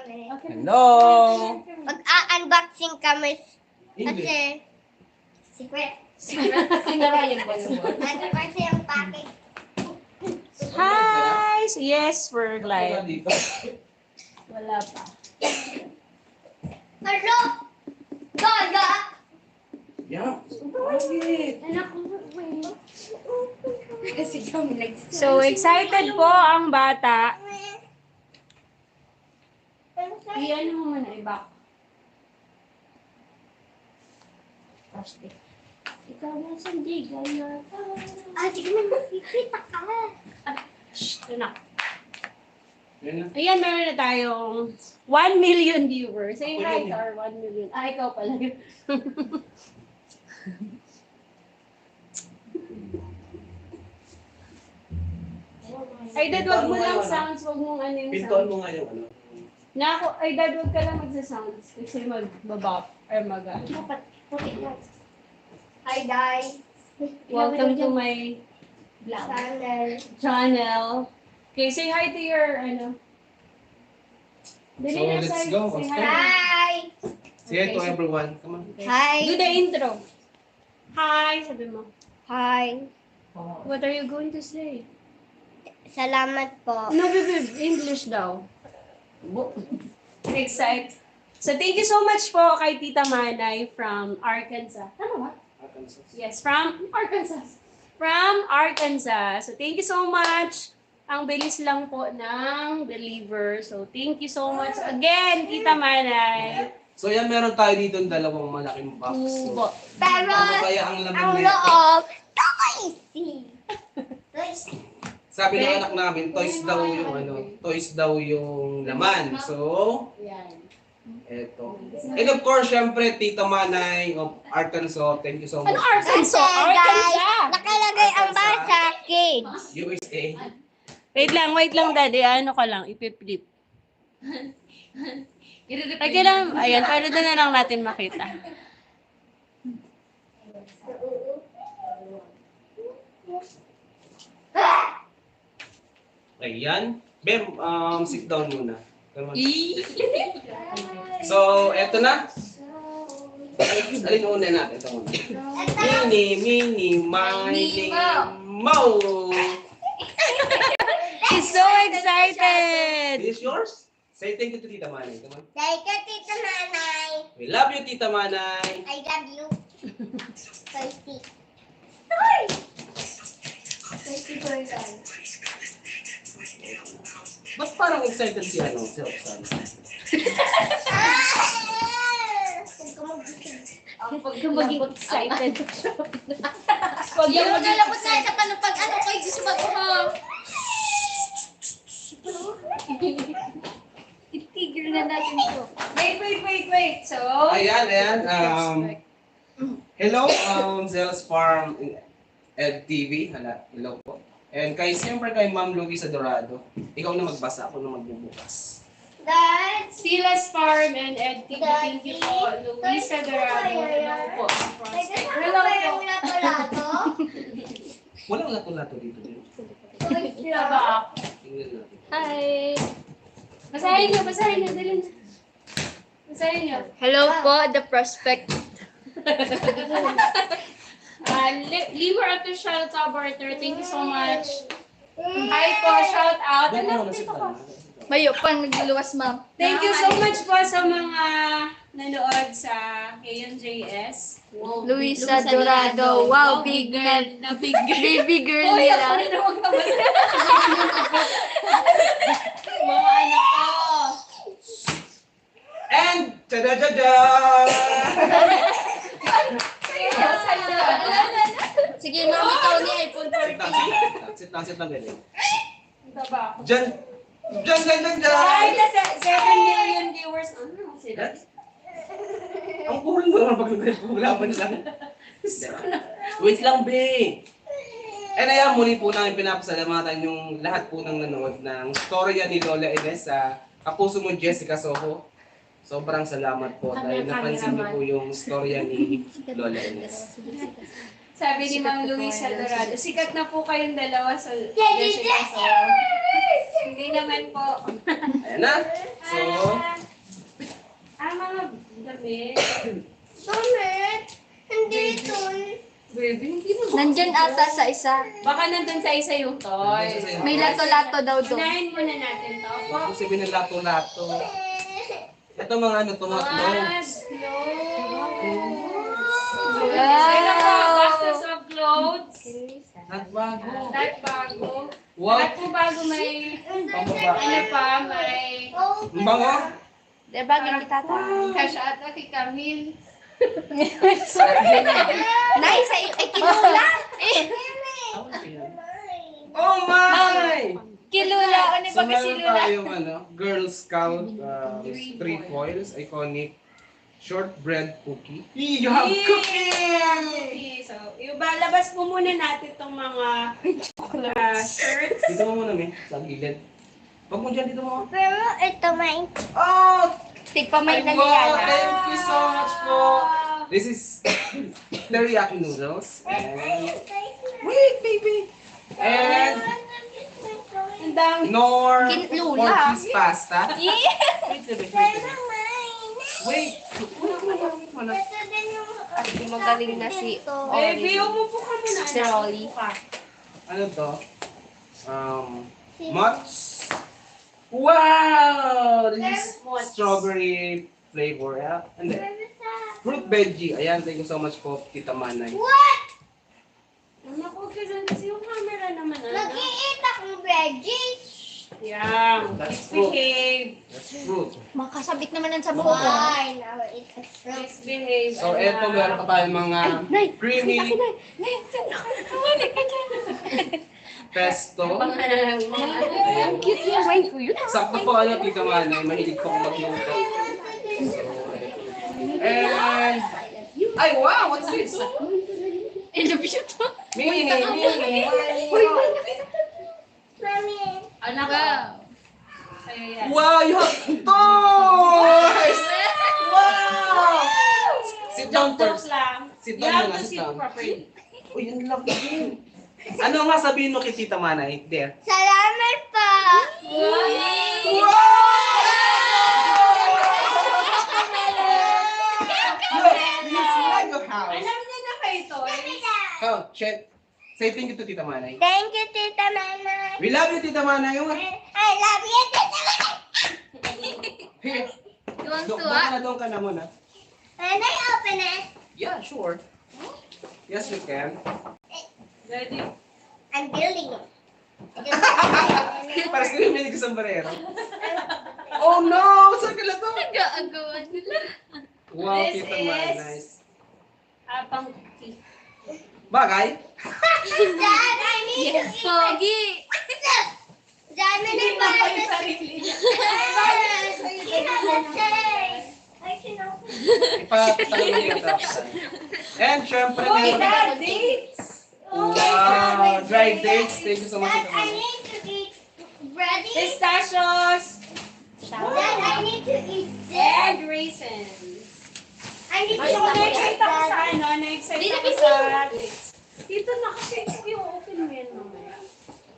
kami. Hello! Mag-unboxing kami. Kasi, secret. Sinarayan ba yun? Ano kasi ang package? Hi! Yes, we're live. Wala pa. Hello! Gaga! Yeah. Bakit? Anak ko, kasi kami So, excited po ang bata. Iyan mo muna, i-back. Ikaw na sandigan na. sige na, makikita ka. Shh, anak. Ayan, meron na tayong 1 million viewers. Say hi to our 1 million. Ikaw pala yun. Ay, Dad, wag mo lang sounds. Wag mong ano yung Pintuan sounds. mo nga yung ano. Ay, Dad, wag ka lang magsa-sounds. Kasi magbabop or Hi guys. Welcome to my channel. Okay, say hi to your, Dali So, na, let's say- go. say Okay. Hi! Say hi to everyone. Come on. Hi! Do the intro. Hi, sabi mo. Hi! What are you going to say? Salamat po. No, baby, English daw. Excited. So, thank you so much po kay Tita Manay from Arkansas. Tama ba? Yes, from Arkansas. From Arkansas. So, thank you so much. Ang bilis lang po ng deliver. So, thank you so much again, Tita Manay. So yan, meron tayo dito ng dalawang malaking box. So, Pero, ano kaya ang laman ang nito? loob, toys. Sabi ng anak namin, toys daw yung laman. So, Yan. eto. And of course, syempre, Tita Manay of Arkansas, thank you so much. Ano Arkansas? Kasi, guys, Arkansas! nakalagay ang basa, kids. USA. Wait lang, Daddy. Ano ka lang, ipip-flip. Ay, kailangan, ayan, para doon na lang natin makita. Ayan. Bem, sit down muna. So, eto na. Alin una natin? Ito muna. Mini, Mo! She's so excited! This is yours? Say thank you to Tita Manay. Come on. Thank you, Tita Manay. We love you, Tita Manay. I love you. Toysty. Toysty Burger. Ba't parang excited si Oksana? Huwag ka maging excited. Huwag yung nalabot na sa panupag ano ko, gusto mag-uhang. Itigil na natin ito. Wait. So, Ayan. Hello, Zell's Farm Ed TV. Hello po. And siyempre kay Ma'am Luisa Dorado. Ikaw na magbasa, ako na magbubukas. Guys, Silas Farm and Ed TV, thank you po. Luisa Dorado, hello po. hello po. Lato-lato. Walang lato-lato dito. Taba. Tingnan natin. Hi. Basahin nyo, dali na. Basahin nyo. Hello po, the prospect. Limor Official Tabarter, thank you so much. Hi po, shout out. Ano, dito ko. Mayo pang nagluluwas, ma'am. Thank you so much po sa mga nanood sa KNJS. Wow, Luisa Dorado. Wow, big girl. Baby girl nila. Mga anak ko. And, tada-da-da! Sige, ma'am, ikaw ni iPhone 14. Sit lang, ganyan. Taba. Diyan! Ay, 7 million viewers. Ano sila? Ang cool mo naman pag-laban lang. Wait lang, be! And ayan, muli po namin pinapasalamatan yung lahat po ng nanood ng storya ni Lola Ines sa kapuso mo Jessica Soho. Sobrang salamat po dahil napansin niyo po yung storya ni Lola Ines. Sabi ni Ma'am Luisa Dorado, sikat na po kayong dalawa sa Jessica Soho. Hindi naman po. Ayan na. So, Mga damit. Damit. Hindi ito. Baby, hindi mo. Nandyan ata sa isa. Baka nandun sa isa yung toy. May lato-lato daw doon. Unahin muna natin to. huwag ko sabihin ng lato-lato. Ito mga ano, to mga clothes. Kailan po, bastos of clothes. At bago. Lahat bago. Wow. Lahat po bago may, ano pa, may Ang bango. Diba, kita tayo. cash out o kay Camille. Nice, ay kilula. Oh my! Kilula, ano So meron tayong ano, Girl Scout street foils, iconic shortbread cookie. You have cookie! Okay, so, ibalabas po muna natin itong mga shirts. Dito mo muna, May, sa gilid. Pag mo dyan, dito mo. Pero ito may Oh! tigpamay na Wow, niya. thank you so much po. This is teriyaki noodles. And, wait, baby! And, Ang dami. nor Kinlula. or cheese pasta. Wait, baby, wait. Wait, wala. At di magaling na si Baby, umupo ka muna. Si Rolly. Ano to? Much. Wow! This is strawberry flavor. Yeah? And then, fruit veggie. Ayan, thank you so much po, Tita Manay. Ano ko kasi yung camera naman. Nag-iit akong veggies. Yeah. That's fruit. Misbehave. That's fruit. Makasabit naman yan sa buhok ko. Ay, now it's a fruit. Misbehave. So, eto, meron pa tayong mga creamy pesto. Ang cute yung wine ko yun. Sakto po, ano, Tita Manay. Mahilig po akong magluto. And, ay, wow! What's this? Illusion to. Mini. Anak ka. Sa'yo yan. Wow, you have toys! Wow! Sit down Jokes first. lang. Sit You down have muna, to sit sit down. properly. Uy, ang laki. Ano nga sabihin mo kay Tita Manay? There. Salamat po. Look, it's like a house. Alam niya na kayo to. Oh, shit. Say thank you to Tita Manay. Thank you, Tita Manay. We love you, Tita Manay. I love you, Tita Manay. Here. Tuwang-tuwa. Doon ka na muna. Can I open it? Yeah, sure. Yes, you can. Ready? I'm building it. Para sa may sombrero. Oh no! Saan ka na to? Nag-aagawa nila. Wow, This Tita is- Manay. Apang cookie. Bagay? Dad, I need to eat. Pogi. Dad, I need Hindi pa yung to sarili niya. I can open it. Ipatalo niya tapos. And syempre, Uy, meron. Dad, dates! Wow, dry dates. Thank you so much. Dad, Tita I Manay. need to eat bread. Pistachios! Dad, I need to eat this. And raisins. I need to Gusto ko eat na-excite ako sa that. ano, na-excite Dito, ako dito. sa dates. Dito na kasi yung open mo yan mamaya.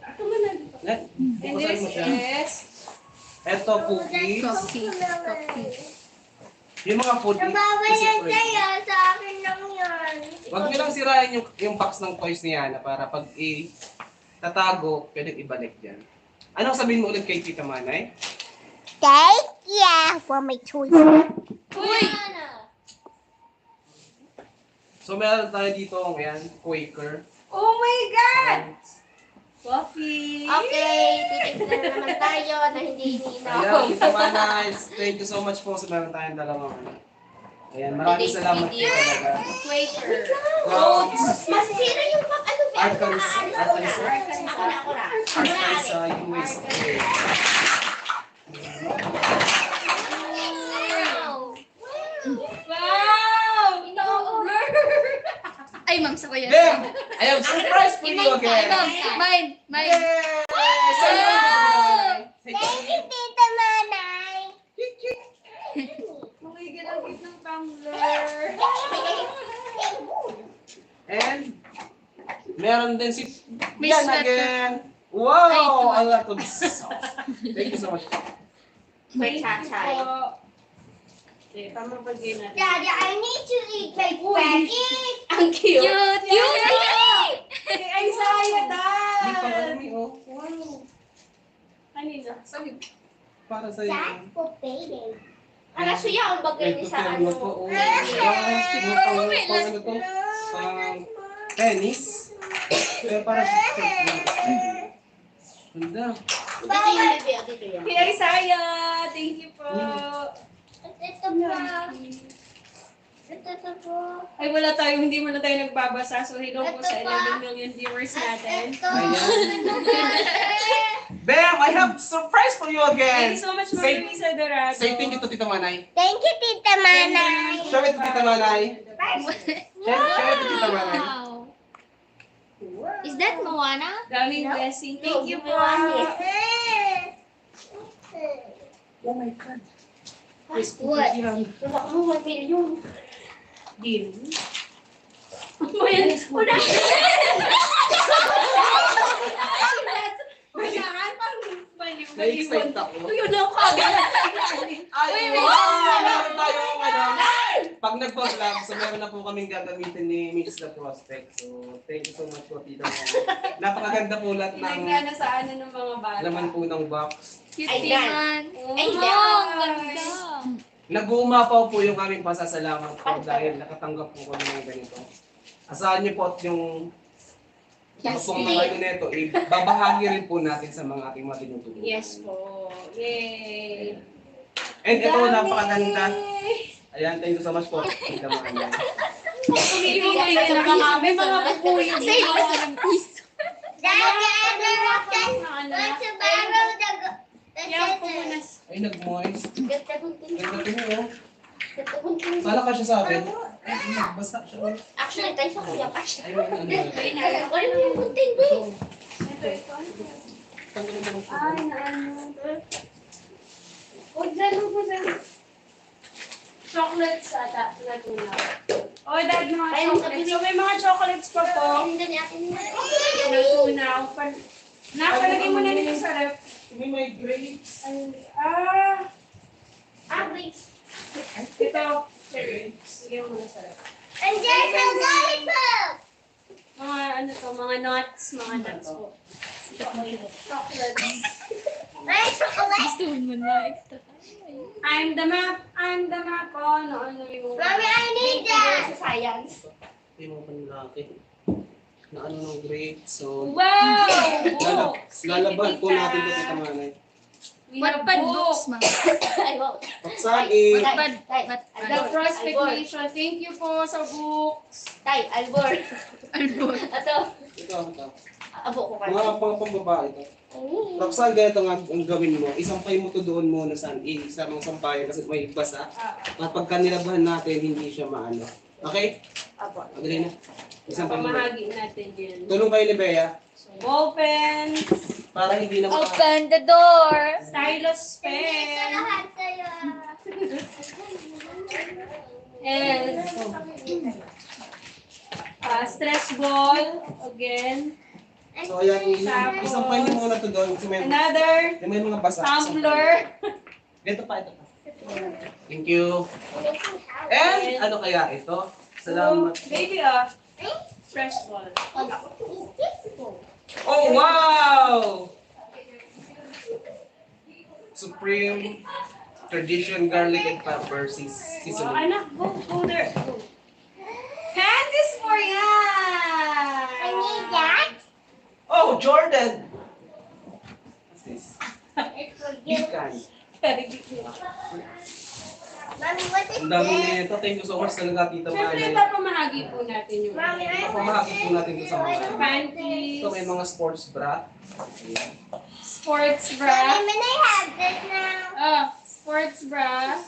Ito mo na dito. Net, And bukasan this mo siya. is Eto, cookies. Yung mga food Nabawal yan is separate. sa'yo. Sa akin lang yan. Huwag niyo lang sirain yung box ng toys ni Yana para pag tatago, pwede ibalik dyan. Anong sabihin mo ulit kay Tita Manay? Thank you for my choice. Uy! So meron tayo dito, ayan, Quaker. Oh my God! Coffee! Okay, titignan na naman tayo na hindi Ayan, iniinaw. Tita Manay. Thank you so much po sa meron tayong dalawang ano. Ayan, maraming salamat po talaga. Quaker. From Masira yung pag ano ba? Arkansas, Ako na. Arkansas, USA. Wow! Ino-over! Ay, ma'am, sa ko yan. Then, I have surprise for you again. Mine. Yay! Thank you, Tita Manay. May ginagit ng tumbler. And, meron din si May Yan sweater. again. Ay, Wow! ito. A lot of sauce. Thank you so much. Thank you Chachay. po. Okay, tama pa din natin. Daddy, I need to eat my spaghetti. Ang cute. Cute. Ay, saya, May Dad. pang-army, oh. Wow. Kanina. Sabi. Para sa'yo. That's for baby. Ano siya ang bagay niya sa Ito, ano? po, oh. Pang ano to? Pang tennis. Pero para sa Ganda. Dito yung bebe, dito yan. Ay, saya. Thank you po. Ito pa. Ito po. Ay, hindi mo na tayo nagbabasa. So, hello po sa 11 million viewers natin. Ito. Bam! I have surprise for you Thank again! you so much, Say- Mami Luisa Dorado. Say thank you to Tita Manay. Thank you, Tita Manay. Show it to Tita Manay. Show it to Tita Manay. Wow. Is that Moana? Daming blessing. Thank you po. Oh my God. What? Wala ko mo, million. Deal. Ano yan? Una. Kailangan pang Na-excite ako. Yun lang kagad. Ay, wow! Meron tayong ano. Pag nag-vlog, so meron na po kaming gagamitin ni Miss The Prospect. So, thank you so much po, Tita Manay. Napakaganda po lahat ng Nagana sa ano ng mga bata. laman po ng box. Ay, Cute Dan. naman. Ay, Oh, Dan. ganda. Nag-uumapaw po yung aming pasasalamat po dahil nakatanggap po kami ng ganito. Asahan niyo po at yung pong mga ano neto, babahagi rin po natin sa mga ating mga tinutulungan. Yes po. Yay. And ito, napakaganda. Ayan, thank you so much po. Tita Manay. Pumipigay ka na mga may mga pupuyo. Say, Daddy, I want to Ano? borrow the Yan po muna. Ay, nag-moist. Ganda kong Ganda po niyo. Ganda kong tingin. Sala ka siya sa akin. Ay, nagbasa siya. Actually, tayo sa kuya Cash. Ayun, ano. Alam ko rin yung kunting ko. Ito, ito. Tanggalin mo ng Ay, na ano. Huwag dyan, huwag dyan. Chocolates ata. Natuna. Oh, dad, mga Ay, chocolates. So, may mga chocolates pa po. Hindi ni ate niya. Natuna. Nakalagay mo na dito sa ref. May may grapes. Wait. Ito. Sige mo na sa ref. And there's a lollipop. Mga ano to, mga nuts po. Chocolates. My chocolate. I'm the map. Oh, ano yung... Mommy, I need that. Sa science. Hindi mo panlaki. Na ano ng grapes. So, Wow! lalaban po natin ito Tita Manay. We have books. Ay, wow. Paksan The Prospect Nation. Thank you po sa books. Tay, Albor. Ito. Ito. Abo ko ka. Mga pang-babae ito. Roxanne, ganito nga ang gawin mo. Isampay mo to doon muna sa mong sampayan kasi may basa. At pagka nilabahan natin, hindi siya maano. Okay? Abo. Madali na. Isampay mo. Pamahagi natin yan. Tulong kayo ni Bea Open. para hindi na Open the door. Stylus Ito pen. lahat sa'yo. And stress ball. Again. So ayan, isampay niyo muna to doon. Kasi may Another mga basa. tumbler. Ito pa. Thank you. And ano kaya ito? Salamat. Baby, fresh ball. Oh, wow! Supreme Tradition Garlic and Pepper Wow, Seasoning. anak, go there. Go. Candies for yan! I need that. Oh, Jordan! What's this? It's for you. Pecan. Very big deal. Mommy, what is Ang dami this? nito. Thank you so much talaga, Tita Siyempre, Manay. papamahagi po natin yung Mommy, I Pamahagi po natin ito sa mga. panties, Ito may mga sports bra. Ayan. sports Mommy, bra. may I have this now? Sports bra.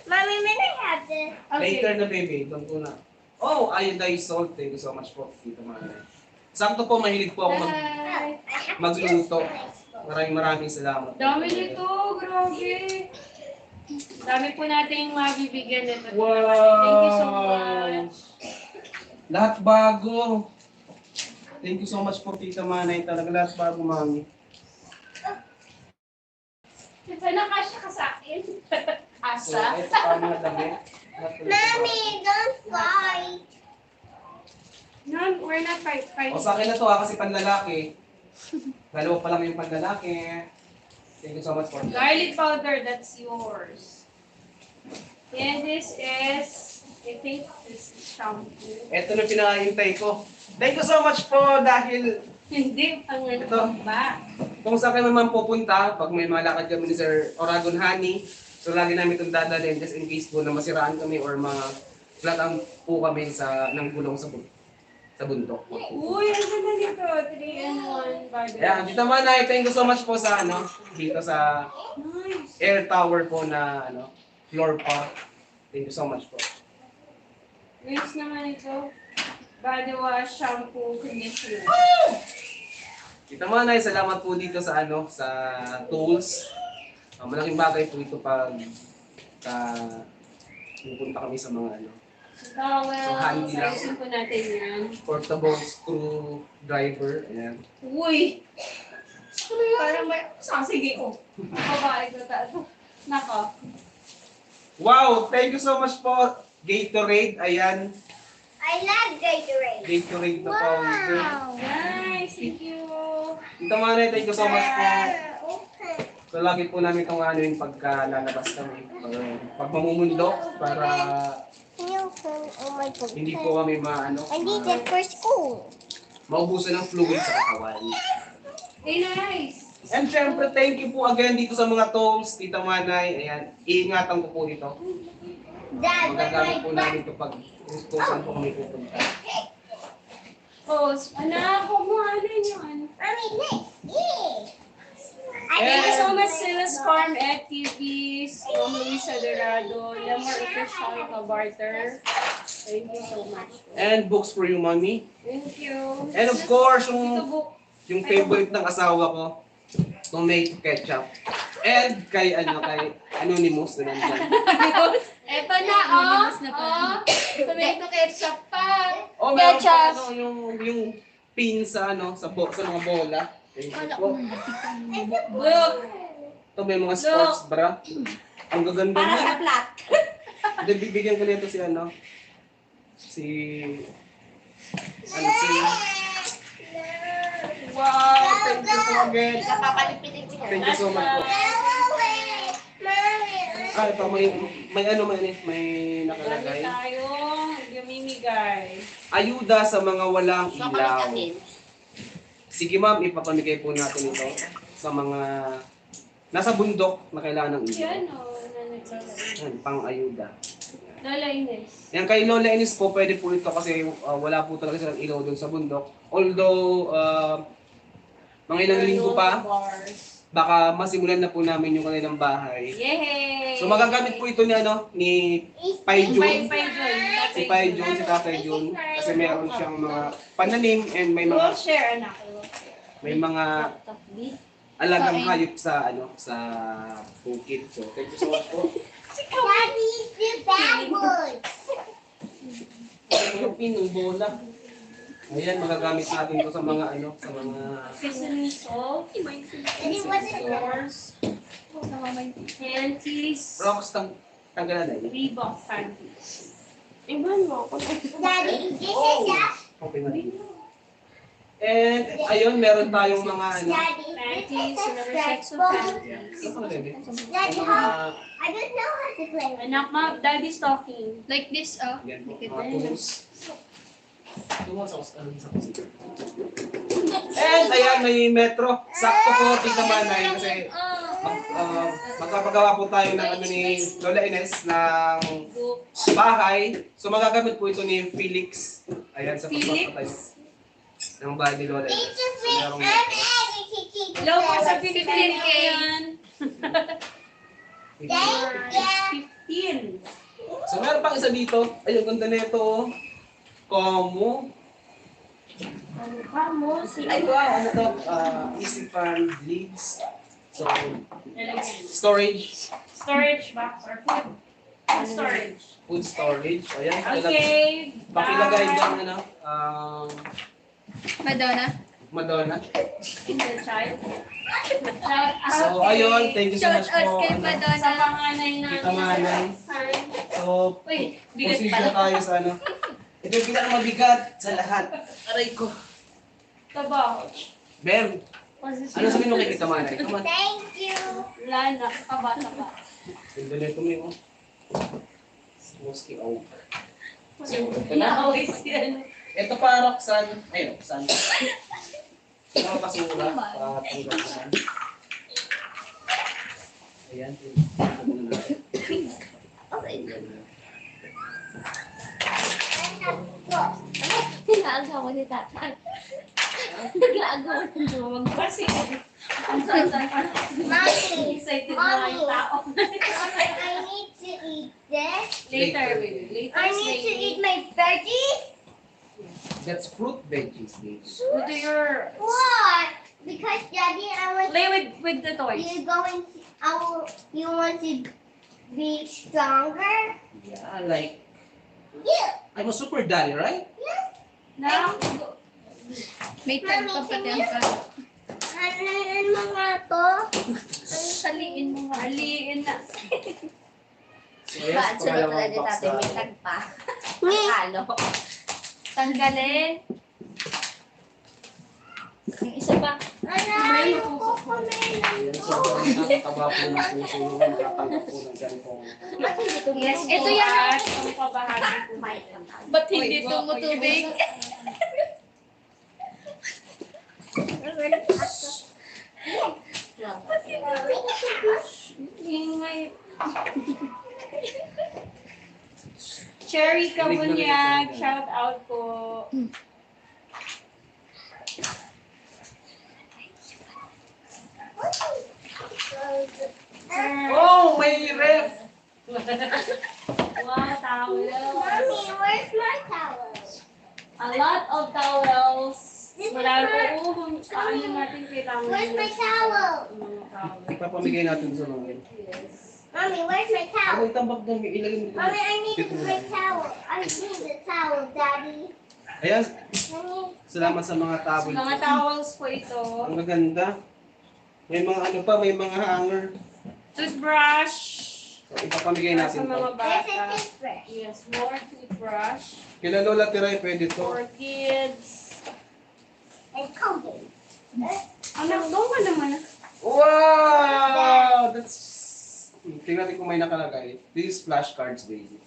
Mommy, may I have this? Later Okay. na baby. Doon ko na. Oh, iodized salt. Thank you so much po, Tita Manay. Sakto po, mahilig po ako Bye. I have magluto. this. Maraming salamat. Dami nito, grabe. Dami po nating mabibigyan nito. Wow! Thank you so much. Lahat bago. Thank you so much po, Tita Manay. Talaga lahat bago, Mami. Sana kasya ka sa akin. So, Asa. ito pa ang mga damit. Mommy, don't fight. No, we're not fighting. O sa akin na to kasi panlalaki. Dalawa pa lang yung panlalaki. Thank you so much for that. Garlic powder, that's yours. And this is, I think this is shampoo. Ito na pinakahintay ko. Thank you so much po dahil Hindi, ang ano Ito. ba? kung saan kayo naman pupunta, pag may malakad kami ni Sir Oragon Honey, so lagi namin itong dadalhin just in case po na masiraan kami or flat po kami ng gulong sa bundok. Uy, ang ganda nito. 3-in-1 body. Ayan, Tita Manay, thank you so much po sa dito sa Nice. air tower po na floor pa. Thank you so much po. Nice naman ito. Body wash, shampoo, conditioner. Tita Manay, salamat po dito sa sa tools. Malaking bagay po ito pag pupunta kami sa mga Towel, So, handy lang. ayusin po natin yan. portable screwdriver. Ayan. Uy! Parang may... Sige ko. Babae ko tato. Nako. Wow! Thank you so much po, Gatorade. Ayan. I love Gatorade. Gatorade na powder. Nice, thank you. Tita Manay, thank you so much po. Open. So, lagi po namin itong yung pagka lalabas kami. Pag mamumundok, para Can you open? Oh my God. hindi po kami I need it for school. maubusan ng fluid sa katawan. Hey, nice. And syempre, thank you po again dito sa mga tools, Tita Manay. Ayan, iingatan ko po dito. Dad, but Magagamit po my namin ito pag kung saan po kami pupunta. Oh, anak, huwag mo ano yun. Mommy, next. Yeah. Thank you so much, Silas Farm Activities, Luisa Dorado, Lemor Official Kabarter. Thank you so much. And books for you, Mommy. Thank you. And of course, Ito book. yung favorite ng asawa ko, tomato ketchup. And kay Anonymous na nandyan. Ito na, oh. Tomato ketchup pa. Oh, meron pa Ketchup. yung pin sa sa mga bola. Thank you po. Look. Ito may mga sports bra. Ang gaganda Para niya. sa flat. Hindi, bibigyan ko nito si si Wow, thank you so again. Napapalipitin ko yan. Thank you so much po. Ito may nakalagay. Dami tayo gamimigay. Ayuda sa mga walang So, ilaw. natin. Sige ma'am, ipapamigay po natin ito sa mga nasa bundok na kailangan ng ilaw. Yan, oh. Nanagsasabi. Yan, pang-ayuda. Lola Ines. Yan kay Lola Ines po, pwede po ito kasi wala po talaga silang ilaw doon sa bundok. Although, mga ilang linggo pa, Bars. baka masimulan na po namin yung kanilang bahay. Yay! So magagamit po ito ni Pai Jun. Si Pai Jun, si Tatay Jun. Kasi meron siyang mga pananim and We'll share, anak. may mga alagang hayop sa sa bukid. So thank you so much po. Daddy, the backwards. Yung pinong bola. Ayan, magagamit natin ito sa mga sa mga Seasoning salt. Daddy, what's it? Stores. Panties. rocks tanggalan na yun. Reebok panties. Iwan mo ako. Daddy, this is that. Okay na rin. And ayun, meron tayong mga Daddy, Panties, this another is sets of that. panties. Ano pala bebe? Daddy, Yung how? mga I don't know how to play with Anak ma, daddy's talking. Like this, oh. yan po, mga tools. Tools sa kusina. And ayan, may metro. Sakto po, Tita Manay, kasi magpapagawa po tayo ng ni Lola Ines ng bahay. So magagamit po ito ni Felix. Ayan, sa pagpapatay ng bahay ni Lola Ines. It's a So, big merong and Hello po sa educated. Pilipinas ko yan. Thank you. 15. So meron pang isa dito. Ayun, ganda na ito. Como. Vamos. Ay, wow, ano to? Easy fan leads. So, storage. Storage box or food. Storage. Food storage. Ayan. Okay. Pakilagay dyan, Madonna. Madonna. in the child. Shout out So, ayun, thank you so much Shout out po. kay Ano, Madonna. sa panganay na. Tita Manay. So, Uy, bigat proceed pala. na tayo sa ano. Ito yung pinakamabigat sa lahat. Aray ko. Tabaho. Ben, ano sabihin mo kay Tita Manay? Come on. Thank you. Wala na, taba. Ganda na ito mo yung Smoky Oak. Always yan. Ito para Roxanne. Ay, Roxanne. Mga kasura. Patanggalan. Ayan. Pinaagawa ni Tata. Nag-aagawa ng duwag. Kasi, ang sansan pa. Mommy. Excited na yung tao. I need to eat this. Later, baby. Later, I need to eat my veggies. That's fruit veggies, baby. With your... What? Because Daddy, I want Play with the toys. you going to. You want to be stronger. Yeah, like, Yeah. I'm a super daddy, right? Now, May time pa pati ang ano mga to? Saliin mo nga. aliin na. So, Ba, sunod pangalawang na din box natin may na. tagpa. Halo. Tanggalin. Yung isa pa. Ayoko kumain. Ayan, sobrang nakakaba po ng puso nung makatanggap po ng ganitong Yes, Ito yan. Ang pabahagi po. Ba't hindi tumutubig? Ingay. Cherry Kabunyag, shout out po. Oh, may ref! Wow, towels. Mommy, where's my towel? A lot of towels. This is Wala my- po. Ano natin kailangan. Where's my towel? Mga towel. Ipapamigay natin sa mga yun. Yes. Mommy, where's my towel? Ang tambak doon, ilagay mo Mommy, I need dito my lang. towel. I need the towel, Daddy. Ayan, I need. salamat sa mga towel. Mga towels po ito. Ang maganda. May mga ano pa, may mga hanger. Toothbrush. So, ipapamigay Para sa natin mga to. There's a bata. toothbrush. Yes, more toothbrush. Kila Lola Tiray, pwede to. For kids. And Colgate. Anak, doon ka naman. Wow! That's... Tingnan natin kung may nakalagay. This is flashcards, baby.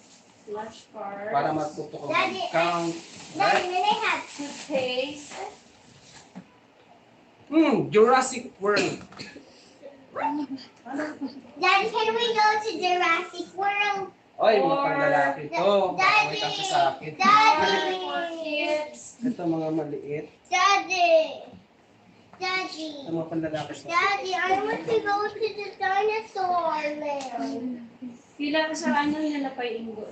Flashcards. Para matuto ka Daddy, mag-count. Daddy, may I have. Toothpaste. Jurassic World. Daddy, can we go to Jurassic World? Oy, mga Or- panlalaki to. Daddy. May kasi sa akin. Daddy. For kids. Ito mga maliit. Daddy. Daddy. Ito mga panlalaki to. Daddy, I want to go to the dinosaur land. Pila sa ano nila pa inggo.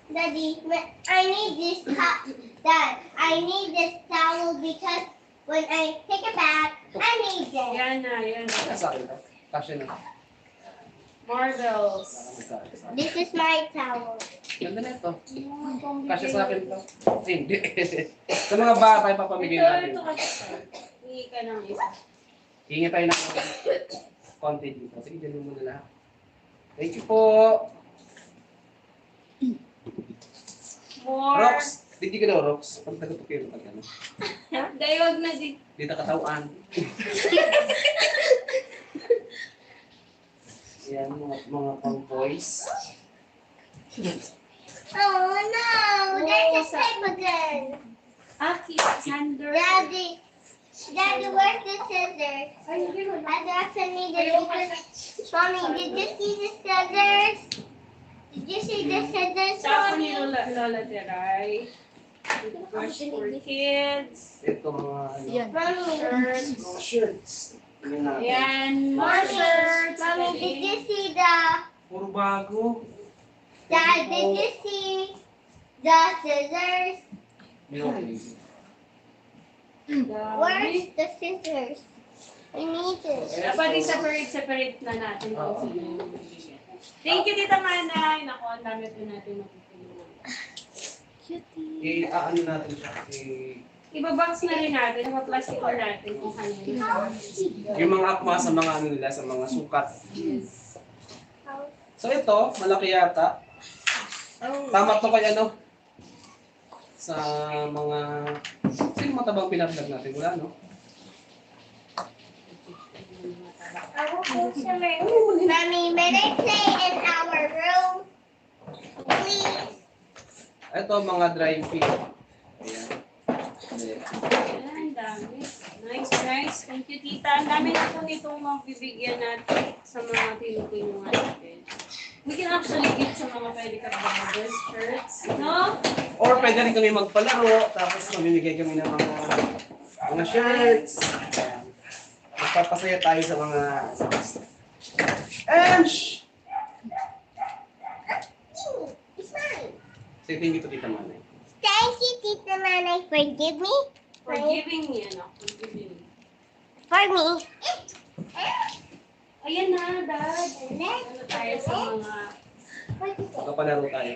Daddy, I need this Dad, I need this towel because when I take a bath, I need this. Yan na, yan na. Sa akin to. Kasya na. Marbles. This is my towel. Ganda na ito. Kasya sa akin to. Ay, hindi. Sa mga bata, ipapamigay natin. Ito kasi. Hingi ka ng isa. Hingi tayo ng konti dito. Sige, dyan mo muna lahat. Thank you po. More. Rox. Hindi ka daw, Rox. Pag nagatukin ka gano'n. Dayog na din. Dito katawan. Yan, mga pang boys. Oh no, there's a tape again. Aki, Sander. Daddy, where's the scissors? I actually need the scissors. Mommy, did you see the scissors? Did you see the scissors, Sa ako ni Mommy? Lola Teray. Brush for kids. Ito mga ano, Yan. Mommy, Shirts. mga shirts. Tingnan natin. Ayan, more Mommy, shirts. Mommy, did you see the? Puro bago. Dad, did you see the scissors? Minokay. Where's the scissors? I need it. Dapat i-separate na natin kung sino yung bibigyan. Thank you, Tita Manay. Naku, ang dami po natin matutulungan. Ano natin siya. Ibabox na rin natin, ma-plastic ko natin kung kanina. Yung mga akma sa mga ano nila, sa mga sukat. Yes. So ito, malaki yata. Tama to kay ano? Sa mga... Sino matabang pinaplag natin? Wala, no? I will go to my room. Mommy, may I play in our room? Please. Ito, mga dry fit. Ayan. Ayan, dami. Nice, nice. Thank you, Tita. Ang dami na po nitong mabibigyan natin sa mga tinutulungan natin. We can actually give sa mga pwede ka-brothers, shirts, no? Or pwede rin kami magpalaro, tapos mamimigay kami ng mga shirts. Ayan. Magpapasaya tayo sa mga... And shh! It's mine. Say thank you to Tita Manay. Thank you, Tita Manay, for give me. For giving me, ano? For giving me. For me. Ayan na, Dad. Ano tayo sa mga... Magpapalaro tayo.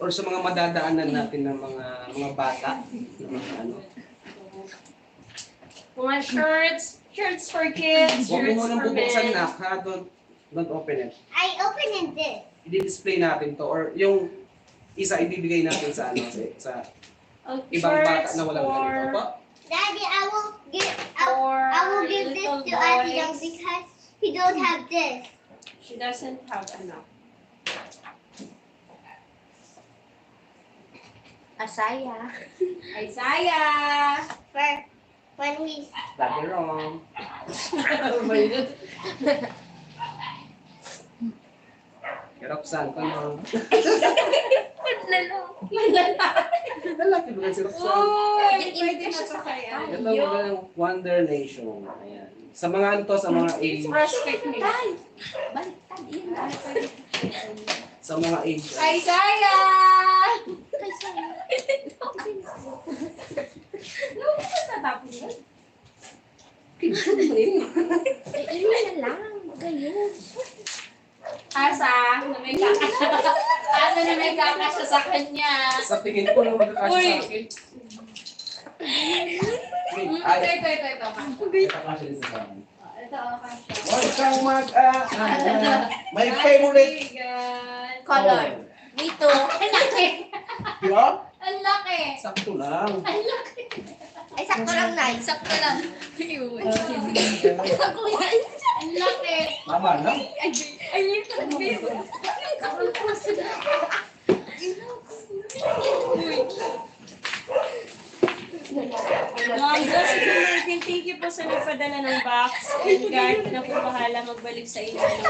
Or sa mga madadaanan natin ng mga bata. Ng mga ano. Mga shirts for kids, Huwag shirts mo nang for bubuksan men. na, ha? Don't open it. I opened this. I-display natin to. Or yung isa ibibigay natin sa ano, sa ibang bata na walang ganito. Opo? Daddy, I will give this little to Ate Young boys. because he don't have this. She doesn't have enough. Asaya. Isaiah! For when he's Lagi wrong. Roxanne, kano? Lalaki ba si Roxanne? Oh, pwede na sa kaya. Ito mga Wonder Nation. Ayan. Sa mga ano to, sa mga age. Respect me. Baliktad yun. Sa mga age. Isaiah! Natapos yun? Ilan na lang. Ganyan. Asa, na may kakasya. Asa na may kakasya sa kanya. Sa tingin ko lang magkakasya sa akin. Ay, Ito. magkakasya din sa akin. Ito, kakasya. Huwag kang my favorite Color. Me too. Ang laki. Di ba? Ang laki. Sakto lang. Ang laki. ay sakto lang na. Sakto lang. Ayun. Ang laki. Tama lang. Ay, yung sabi. Ma'am, thank you po sa nagpadala ng box. And God na po bahala magbalik sa inyo. So,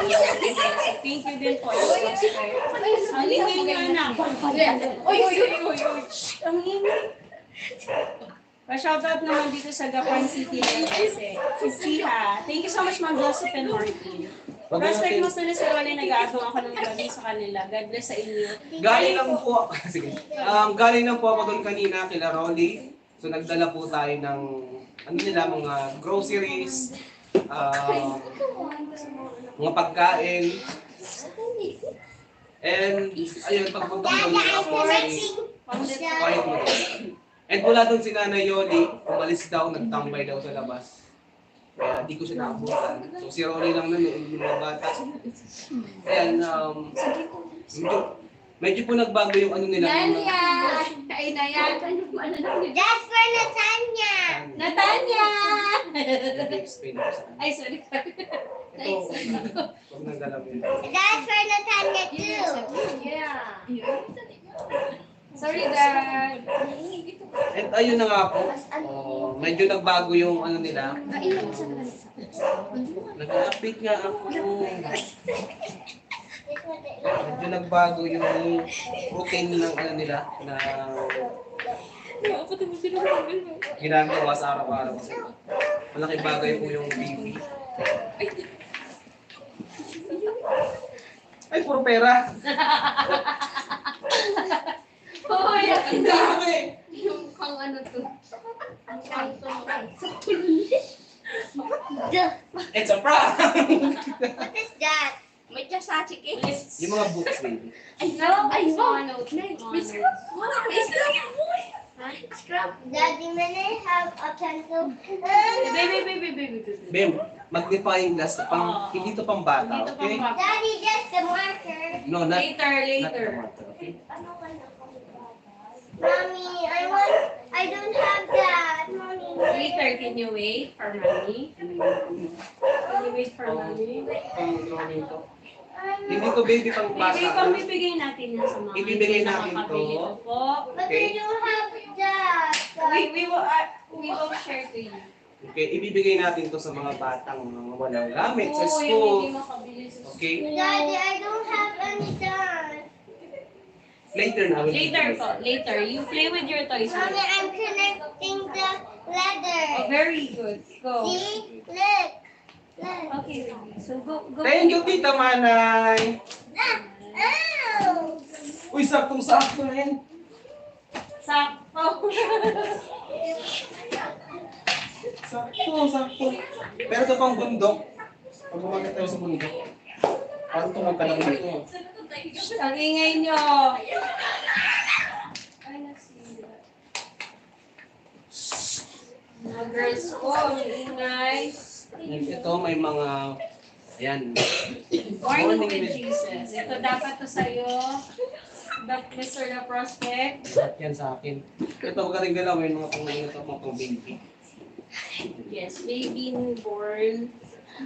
thank you din po. Ang ingay nga na. Uy. Ang ingay. Pa-shoutout naman dito sa Gapan City kasi. Tita. Thank you so much, Ma'am Joseph and Martin. Prospect mo sila si Rolly, nag-aatong ako ng gabi sa kanila. God bless sa inyo. Galing lang po. Sige. Galing lang po ako doon kanina kila Rolly. So nagdala po tayo ng ano nila, mga groceries, mga pagkain. And ayun, pagpunta ko Daddy, doon I ako feel ay like quiet mo. And wala doon si Nanay Yoli, umalis daw, nagtambay daw sa labas. Kaya di ko siya nakabutan. So si Rolly lang nun, yung mga bata. Ayan, medyo po nagbago yung ano nila. Nanya! Ay, Naya! that's for Natanya. Natanya! I-explain ko sa kanya. Ay, sorry. Ito, huwag nang galawin. That's for Natanya too. Yeah. Sorry, Dad. At ayun na nga po, medyo nagbago yung ano nila. Nag-update nga ako. Medyo nagbago yung routine ng ano nila na ginagawa sa araw-araw. Malaking bagay po yung TV. Ay, puro pera. Hoy, Ang dami. yung pang ano to. Ang kanto. It's a prank! What is that? May kasachi cake. Yung mga books, baby. Ay, no. Ay, no. Scrub. Daddy, may I have a pencil? Baby. Bem, magnifying glass to pang, hindi to pang bata, Hindi to okay? pang bata. Daddy, just the marker. No, not, Later, not the later. water, okay? Mommy, I don't have that. Mommy. Later, can you wait for mommy? Can you wait for mommy? Pang drawing to. Hindi to baby pang bata. Baby, pang bibigay natin yan sa mga Ibibigay hindi natin nakakabili to. to po. But Okay. I don't have that. We will share to you. Okay, ibibigay natin to sa mga batang mga walang gamit sa Oo, yung hindi school. makabili sa school. Okay? Daddy, I don't have any that. Later na. we'll Later bibigay. po, later. You play with your toys. Mommy, I'm connecting the leather. Oh, very good. Go. See? Look. Look. Okay, baby. So go. Thank you, Tita Manay. Ow! Uy, saktong-sakto rin. Sakto. Sakto. Pero ito pang bundok. Pag umagat tayo sa bundok. Parang ito magkalaki ito. Ang ingay nyo. Ay, nasira. Mga girls ko, ang ingay. And ito may mga, ayan. Morning with Jesus. Ito dapat to sa'yo. Mr. Na Prospect. Lahat yan sa akin. Ito magaling galawin mga pang-ingat at mga pang-baby. Yes, baby newborn.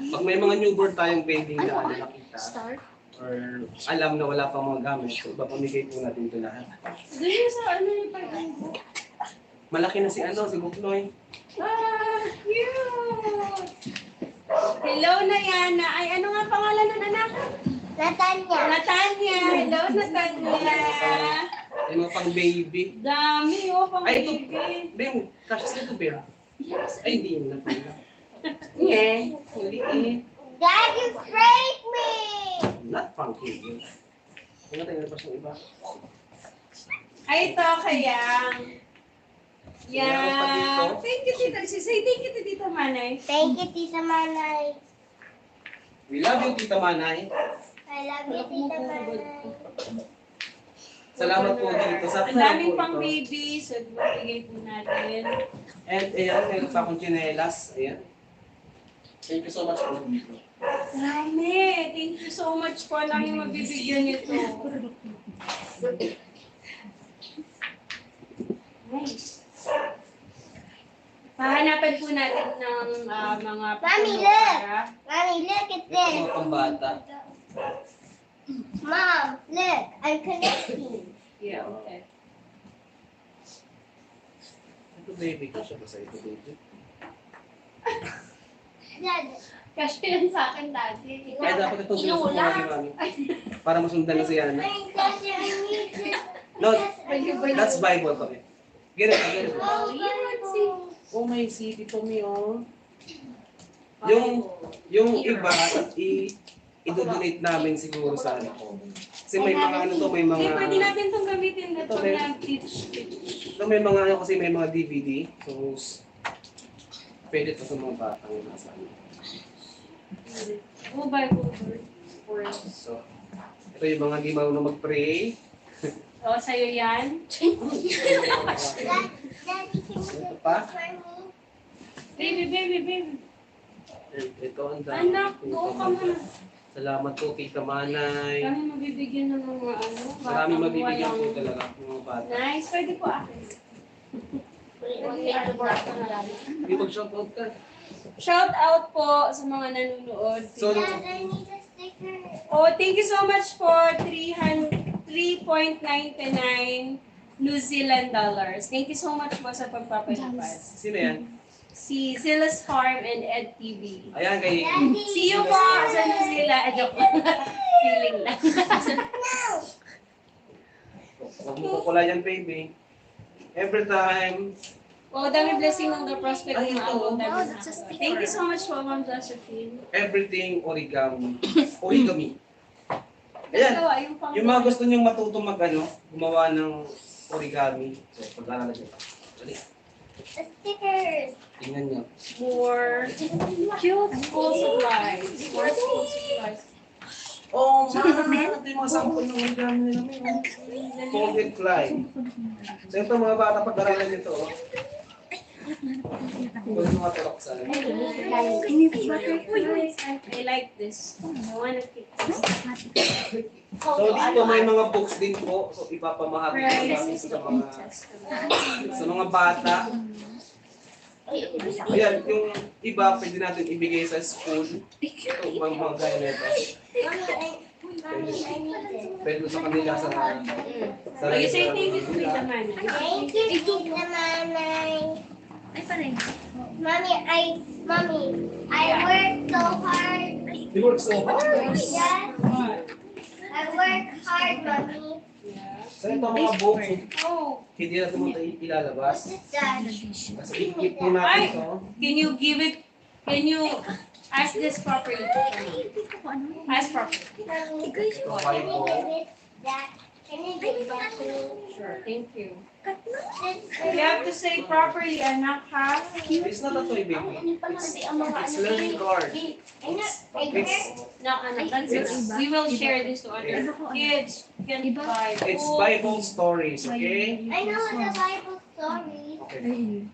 Pag may mga newborn tayong pending na nakita, Start. or alam na wala pang mga gamit, so iba pamigay po natin ito lahat. Dito sa ano yung pag-ibo? Malaki na si Buknoy. Ah, cute! Hello, Nayana. Ay, ano nga pangalan ng anak? Natanya. Natanya. Hello, Natanya. Yung mga pang-baby. Dami, oh, pang Ay, ito. baby. Bem, kasha ito, Bem. Yes. Ay, hindi na pala. Hindi. Hindi. Dad, you sprayed me. Not funky. Ano tayo na pa siyang iba? Ay, ito kaya. Meron pa dito. Yeah. Thank you, Tita. Say thank you to Tita Manay. Thank you, Tita Manay. We love you, Tita Manay. I love you, Tita Manay. Salamat po dito sa Ang daming po pang ito. baby, so bibigay po natin. And ayan, meron pa akong tsinelas. Ayan. Thank you so much po dito. Dami! Thank you so much po. Lang yung mabibigyan nito. Nice. Hahanapan po natin ng mga Mami, puno look! para. Mommy, look at Ito this. mga pambata. Mom, look. I'm connecting. Yeah, okay. Ito baby, kasha ba sa ito baby? Dad, Kasi yan sa akin dati. Ay, dapat ito sinusunod ni Mami. Para masundan na si Yana. Dad, I need this. No, that's Bible kami. Get it. Oh, Oh, may CD pa mi, oh. Yung iba, i-donate namin siguro sa ano ko. Kasi may mga ano to, may mga... Hindi, pwede natin itong gamitin na Ito, pag may- nag-teach. Ito may mga ano kasi may mga DVD. So, pwede to sa mga batang nasa ano. Oh, Bible verse. So, ito yung mga di marunong mag-pray. Oh, sa'yo yan. Daddy, can you Ito get pa. this for me? Baby. Ito ang dami. Anak, go ka muna. Salamat po, Tita Manay. Kami mabibigyan ng mga ano. Maraming batang mabibigyan po walang- talaga ng mga bata. Nice, pwede po akin. Hindi mag-shoutout ka. Shout out po sa mga nanonood. So, Dad, I need a sticker. Oh, thank you so much for 3.99 New Zealand dollars. Thank you so much po sa pagpapalipad. sino yan? Si Zilla's Farm and Ed TV. Ayan, kay... Daddy. See you po sa New Zealand. Joke lang. Feeling lang. Huwag mo kukula yan, baby. Every time. Oh, dami blessing ng The Prospect. Ay, ito. Dami Oh, na that's a ako. sticker. Thank you so much po, Ma'am Josephine. Everything origami. Origami. Ayan. Ito, yung pang- Yung mga gusto niyong matuto gumawa ng origami. So, paglalagay ito. Dali. The stickers. Tingnan niyo. More cute school supplies. More school supplies. Oh, ito yung mga sample ng origami nila. Folded fly. So ito mga bata pag-aralan nito. Pwede mga turok sa I like this. I wanna keep this. So dito may mga books din po. So ipapamahagi ko namin sa mga bata. Ayan, yung iba pwede natin ibigay sa school. Ito, mga gaya na ito. Pwede sa kanila sa You say thank you to Tita Manay. Thank you, Tita Manay. Ay, pareho. Mommy, I worked so hard. You work so hard. Yes, I work hard, Mommy. So ito mga books, Oh, hindi natin mo ito ilalabas. What's that? Kasi i-keep po natin ito. can you give it? Can you ask this properly? Ask properly. Mommy, Ito can kayo you po. give it that? Can you give that to me? Sure, thank you. Sister. You have to say properly, anak, ha? It's not a toy baby. It's learning card. I know, I It's heard. No, anak, that's it. We will share this to other kids. You can buy It's food. Bible stories, okay? I know the Bible story. Okay.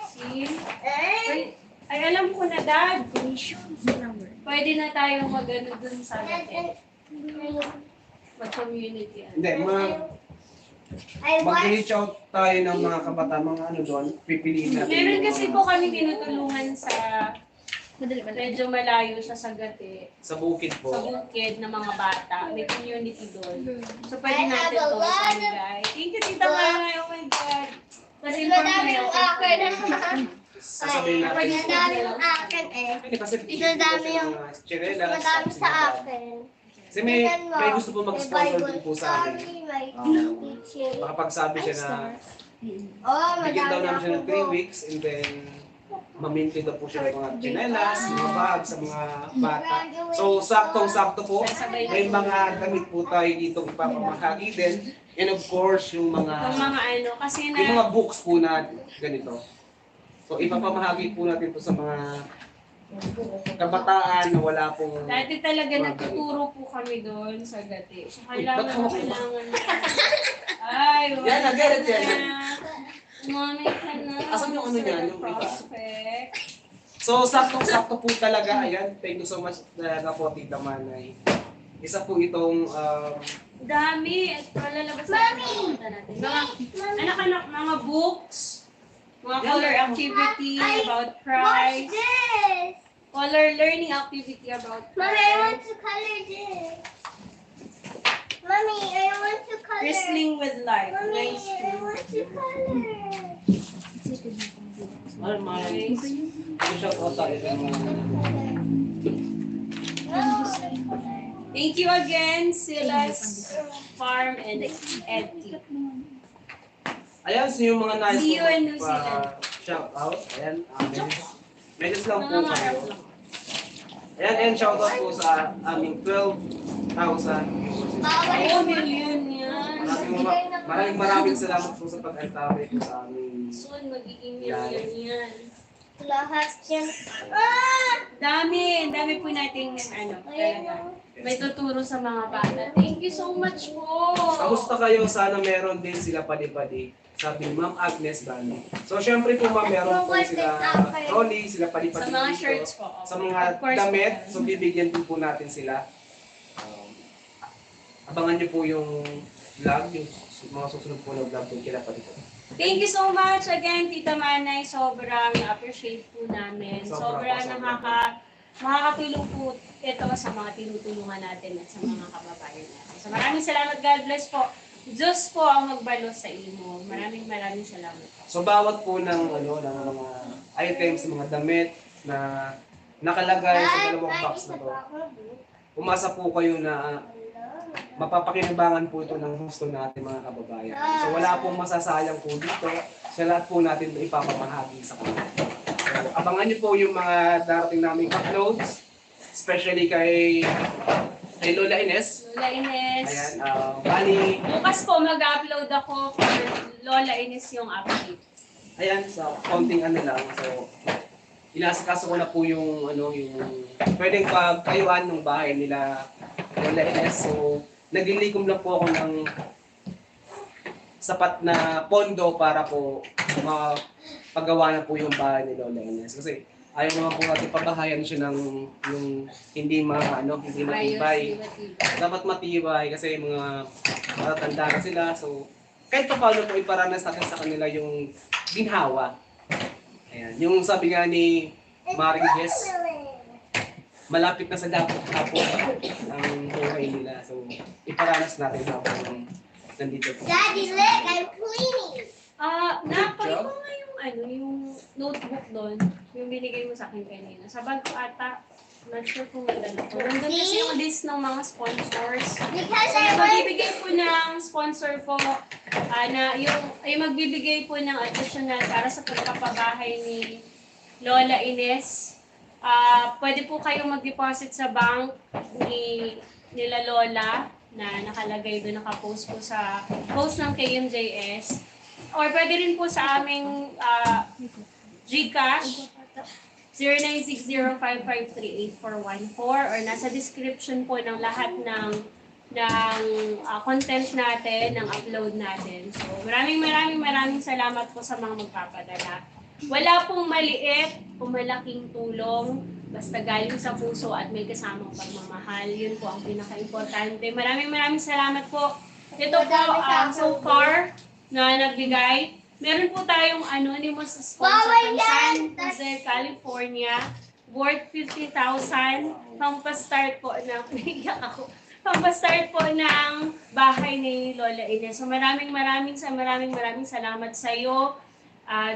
See? Eh? Ay, alam ko na, Dad. Pwede na tayo mag-ano dun sa dati. Mag-community. Hindi, I watched. mag-reach out tayo ng mga kabata, mga ano doon, pipiliin natin. Meron yung kasi mga- po kami tinutulungan sa medyo malayo siya sa Gate, sa bukid sa po. bukid ng mga bata. May community doon. So I pwede have natin a to lot of- ibigay. Thank you, Tita Manay. Oh my God. Kasi Ito dami yung akin. Sasabihin natin. Ito dami yung akin eh. Hindi, kasi Ito dami yung- mga chinelas, Madami tapos sa mga- akin. Kasi may Tingnan mo. gusto po mag-sponsor din po sa amin. May teaching. Makapagsabi siya na Oh, bigyan daw madami namin siya ng akong 3 book. weeks and then maminti daw po siya ng mga chinelas, mga bag sa mga bata. So, saktong-sakto po. May mga damit po tayo dito ipapamahagi din. And of course, yung Yung mga ano, kasi yung na, mga books po na ganito. So, ipapamahagi po natin to sa mga kabataan na wala pong... dati talaga nagtuturo po kami doon sa Gate. So kailangan Ba't kailangan. Ay, Yan na, get it, yan. Mami ka na. Asan yung ano niya, yung iba? prospect. So, saktong-sakto po talaga. Ayan, thank you so much talaga po, Tita Manay. Isa po itong... Dami. At malalabas natin natin. Mga anak-anak, mga books, mga color activity about What's price, this? color learning activity about Mommy, I want price, to color this. Mommy, I want to color. wrestling with life. Mommy, Nice. I want to color. Mahal, mahal. Nice. Shout out tayo sa mga... Thank you again, Silas Farm and Edty. Ayan, so yung mga nice See you in New Zealand. shout out. Ayan, medyo lang po Nangangarap kayo. lang. Ayan, and shout out po sa aming 12,000 viewers. Oh, million yan. Maraming salamat po sa pag-antabi po sa aming... Soon, magiging million yan. Lahat yan. Ah! Dami, dami po nating ano, talaga. May tuturo sa mga bata. Thank you so much po. Kamusta kayo? Sana meron din sila padi-padi. Sabi ni Ma'am Agnes Bani. So, syempre po ma'am, meron po sila trolley, sila padi-padi Sa mga dito. shirts po. Sa Of mga course damit, po. so bibigyan din po natin sila. Abangan niyo po yung vlog, yung mga susunod po na vlog kung kila padi-padi. Thank you so much again, Tita Manay. Sobrang appreciate po namin. Sobra Sobrang po. makakatulong po ito sa mga tinutulungan natin at sa mga kababayan natin. So maraming salamat. God bless po. Diyos po ang magbalo sa imo. Maraming salamat po. So bawat po ng ng mga items, mga damit na nakalagay sa dalawang box na to, umasa po kayo na mapapakinabangan po ito ng gusto natin mga kababayan. So wala pong masasayang po dito. Sa lahat po natin ito ipapamahagi sa kanila. So abangan niyo po yung mga darating naming uploads, especially kay Lola Ines. Lola Ines. Ayan, bali, Bukas po mag-upload ako for Lola Ines yung update. ayan, sa konting lang. So, inasikaso ko na po yung, yung pwedeng pagkayuan ng bahay nila Lola Ines. So, naglilikom lang po ako ng sapat na pondo para po mapagawa na po yung bahay ni Lola Ines. Kasi ayaw naman po natin pabahayan siya ng yung hindi hindi matibay. Dapat matibay kasi mga matatanda na sila. So, kahit pa paano po iparanas natin sa kanila yung ginhawa. Ayan. Yung sabi nga ni Maring Jess, malapit na sa dapat po ang buhay nila. So, iparanas natin habang nandito po. Daddy, look, I'm cleaning. Napakita ko nga yung notebook doon, yung binigay mo sa akin kanina. Sa bag ko ata, not sure kung nandun ko. Nandun kasi yung list ng mga sponsors. Because So, I yung want magbibigay po ng sponsor po, yung magbibigay po ng additional para sa pagpapabahay ni Lola Ines. Pwede po kayong mag-deposit sa bank nila Lola na nakalagay doon, nakapost po sa post ng KMJS. Or pwede rin po sa aming GCASH 0960553814 or nasa description po ng lahat ng content natin, ng upload natin. So maraming salamat po sa mga magpapadala. Wala pong maliit o malaking tulong, basta galing sa puso at may kasamang pagmamahal. Yun po ang pinaka-importante. Maraming salamat po. Ito po, so far, na nagbigay. Meron po tayong anonymous sponsor from San Jose, California, worth 50,000. Pampastart po ng, pampastart po ng bahay ni Lola Ines. So maraming salamat sa iyo.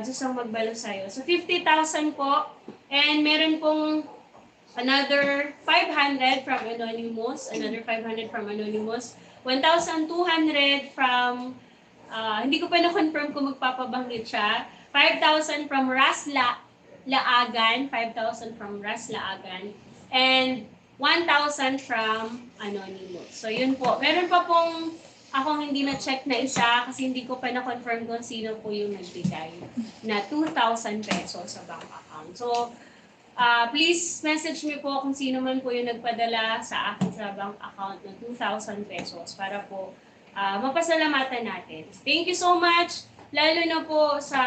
Diyos ang magbalo sa iyo. So 50,000 po. And meron pong another 500 from Anonymous. 1,200 from hindi ko pa na-confirm kung magpapabanggit siya. 5,000 from Laagan. 5,000 from Laagan. And 1,000 from Anonymous. So yun po. Meron pa pong akong hindi na-check na isa kasi hindi ko pa na-confirm kung sino po yung nagbigay na 2,000 pesos sa bank account. So, please message me po kung sino man po yung nagpadala sa akin sa bank account ng 2,000 pesos para po mapasalamatan natin. Thank you so much, lalo na po sa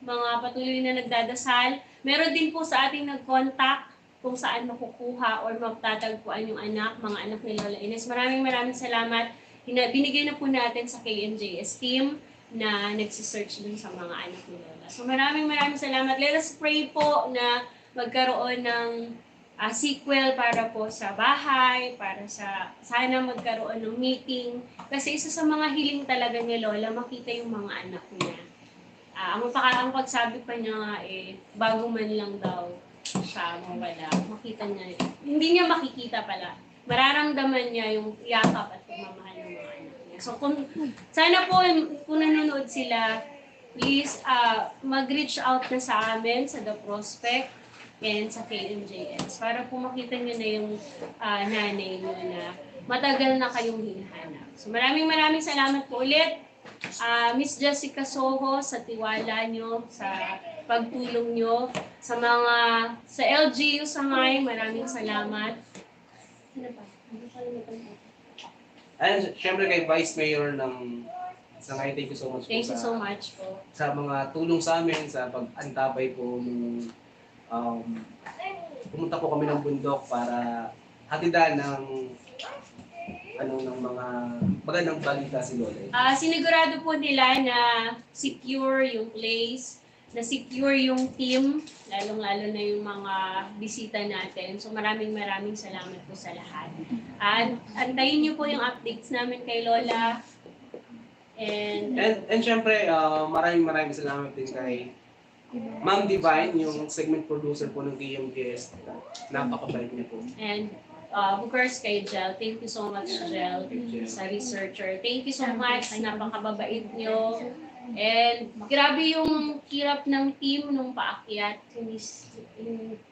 mga patuloy na nagdadasal. Meron din po sa ating nag-contact kung saan makukuha or matatagpuan yung mga anak ni Lola Ines. Maraming salamat. Binigay na po natin sa KMJS team na nagsisearch dun sa mga anak ni Lola. So maraming salamat. Let us pray po na magkaroon ng sequel para po sa bahay, para sana magkaroon ng meeting. Kasi isa sa mga hiling talaga ni Lola, makita yung mga anak niya. Ang pagsabi pa niya nga bago man lang daw siya mawala, makita niya. Hindi niya makikita pala. Mararamdaman niya yung yakap at pagmamahal ng mga anak niya. So sana po kung nanonood sila, please mag-reach out na sa amin sa The Prospect and sa KMJS para po makita niyo na yung nanay niyo na matagal na kayong hinahanap. So maraming salamat po ulit. Miss Jessica Soho, sa tiwala niyo, sa pagtulong niyo, sa LGU sa maraming salamat. Ano pa? And syempre kay Vice Mayor ng Sangay, thank you so much po. Thank you so much po. Sa mga tulong sa amin, sa pag-antabay po nung pumunta po kami ng bundok para hatidan ng mga magandang balita si Lola. Sinigurado po nila na secure yung place, na secure yung team, lalong-lalo na yung mga bisita natin. So maraming salamat po sa lahat. At antayin niyo po yung updates namin kay Lola. And syempre, maraming salamat din kay Ma'am Divine, yung segment producer po ng KMJS. Napakabait niya po. And of course kay Jel. Thank you so much, Jel, sa researcher. Thank you so much. Napakababait niyo. And grabe yung hirap ng team nung paakyat.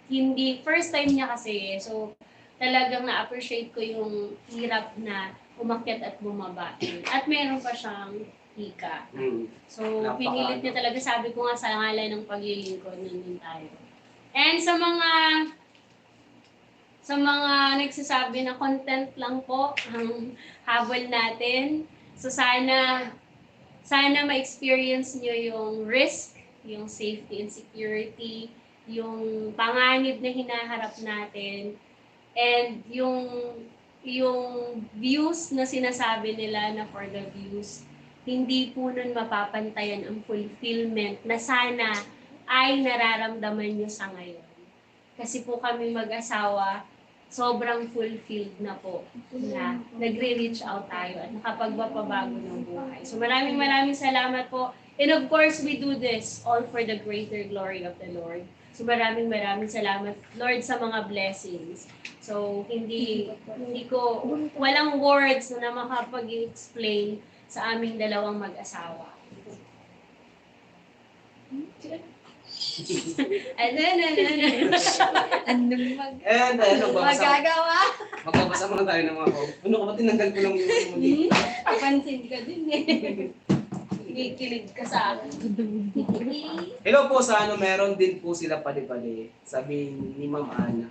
Hindi first time niya kasi. So talagang na-appreciate ko yung hirap na umakyat at bumaba. At meron pa siyang hika. So pinilit niya talaga. Sabi ko nga sa ngalan ng paglilingkod, nandun tayo. And sa Sa mga nagsasabi na content lang po ang habol natin. So sana ma-experience nyo yung risk, yung safety and security, yung panganib na hinaharap natin, and yung views na sinasabi nila na for the views, hindi po nun mapapantayan ang fulfillment na sana ay nararamdaman nyo sa ngayon. Kasi po kami mag-asawa, sobrang fulfilled na po na nagre-reach out tayo at nakapagpapabago ng buhay. So maraming salamat po. And of course, we do this all for the greater glory of the Lord. So maraming salamat, Lord, sa mga blessings. So walang words na makapag-explain sa aming dalawang mag-asawa. Ano? Ano And magagawa? magbabasa muna tayo ng mga comment. Ano ka ba, tinanggal ko lang yung Papansin ka din eh. Kikilig ka sa akin. Hello po sa meron din po sila pali-pali. Sabi ni Ma'am Ana.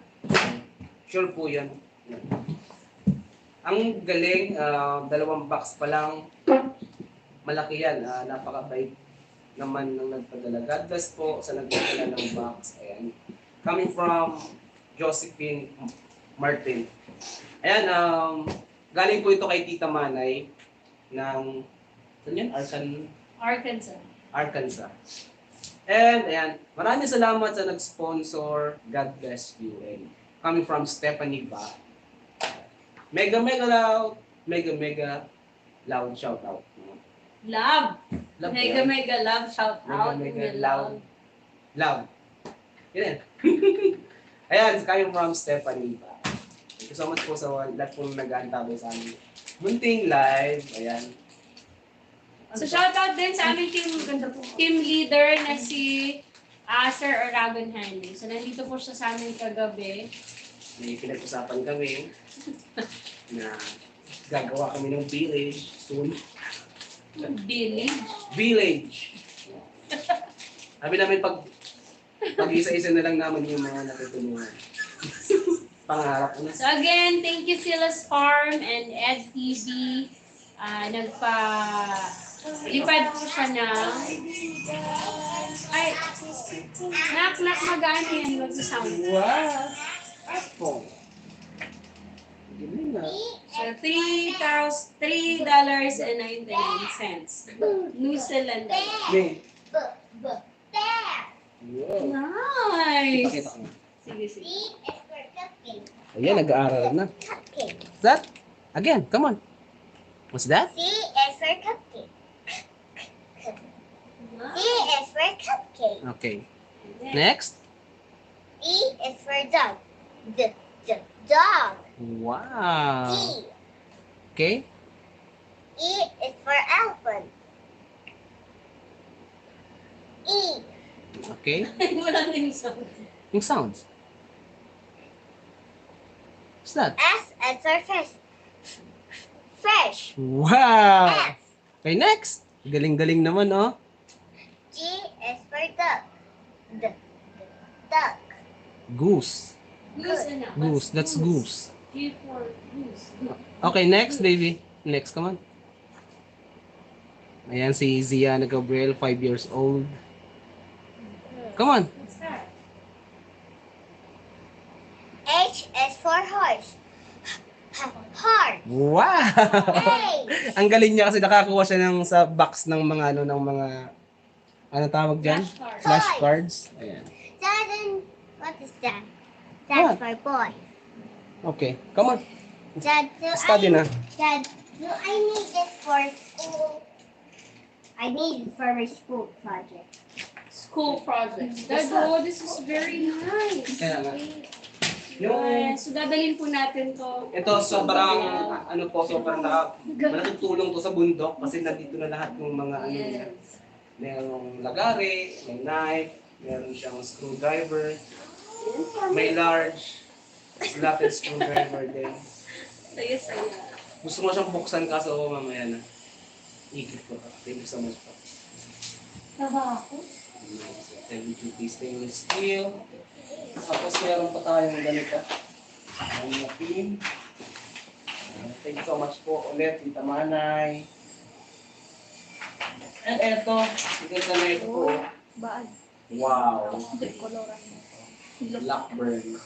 Sure po yan. Ang galing, 2 box pa lang. Malaki yan. Napakabait naman ng nagpadala. God bless po sa nagpadala ng box. Ayan. Coming from Josephine Martin. Ayan, galing po ito kay Tita Manay ng saan yan? Arkansas. And ayan, maraming salamat sa nag-sponsor. God bless you. And coming from Stephanie Ba. Mega loud shout out. Love. Love Mega love shout out. Mega loud. Yan. Ayan, kayo from Stephanie Ba. Thank you so much po sa lahat po nag-aantabay sa amin. Munting live. Ayan. So shout out din sa aming team leader na si Sir Oragon Hanley. So nandito po siya sa amin kagabi. May pinag-usapan kami na gagawa kami ng village soon. Village. Sabi namin pag isa-isa na lang naman yung mga natutulungan. Pangarap na. So again, thank you Silas Farm and Ed TV. Lipad po siya ng nak magano yan mag-sound. Wow! Apple. So $3.99. New Zealand. May. There. Wow. Nice! Pakita ko na. Sige. C is for cooking. Ayan, nag-aaral na. Cupcake. What's that? Again, come on. What's that? C is for cupcake. C is for cupcake. Okay. Next. E is for dog. Dog. Wow. E. Okay. E is for elephant. E. Okay. Wala na yung sound. Yung sounds. What's that? S is for fish. Fish. Wow. S. Okay, next. Galing-galing naman, oh. G is for duck. Duck. Goose. Goose. That's goose. G for goose. Okay, next, baby. Next, come on. Ayan, si Ziana Gabriel, 5 years old. Come on. What's that? H is for horse. Horse. Wow! A. Ang galing niya kasi nakakuha siya sa box ng mga ano tawag diyan? Flashcards. Flashcards. Ayan. Dad, what is that? That's for boy. Okay, come on. Dad, Study na. Dad, do I need this for school? I need it for my school project. School projects. Dado, this is very nice. Kaya nga. Yung So dadalhin po natin to. ito sobrang sobrang malaking tulong to sa bundok kasi nandito na lahat ng mga Yes. Merong lagari, may knife, meron siyang screwdriver, may large slotted screwdriver din. Saya. Gusto mo siyang buksan kaso mamaya na. Ikit ko pa. Thank you so much po. Tabako. Heavy duty stainless steel. Tapos meron pa tayong ganito. Thank you so much po ulit, Tita Manay. And eto, siganda na ito po. Baan. Wow. Koloran mo. Blackburn.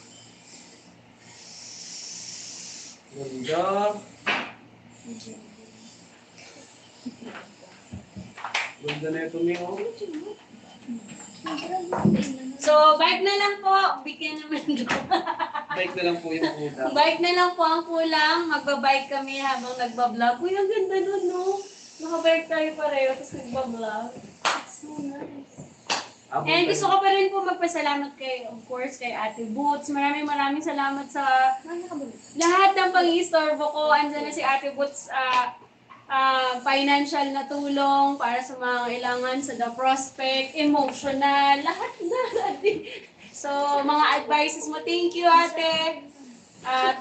Ganda. Ganda na ito, Mio. So, bike na lang po. Bigyan naman ko. Bike na lang po yung puta. Bike na lang po ang kulang. Magbabike kami habang nagbablog. Uy, ang ganda nun, no? Nakabike tayo pareho, tapos nagbablog. It's so nice. And gusto ko pa rin po magpasalamat kay, of course, kay Ate Boots. Maraming salamat sa lahat ng pang-istorbo ko. Andiyan na si Ate Boots, financial na tulong para sa mga kailangan sa The Prospect, emotional, lahat na. So, mga advices mo, thank you, Ate.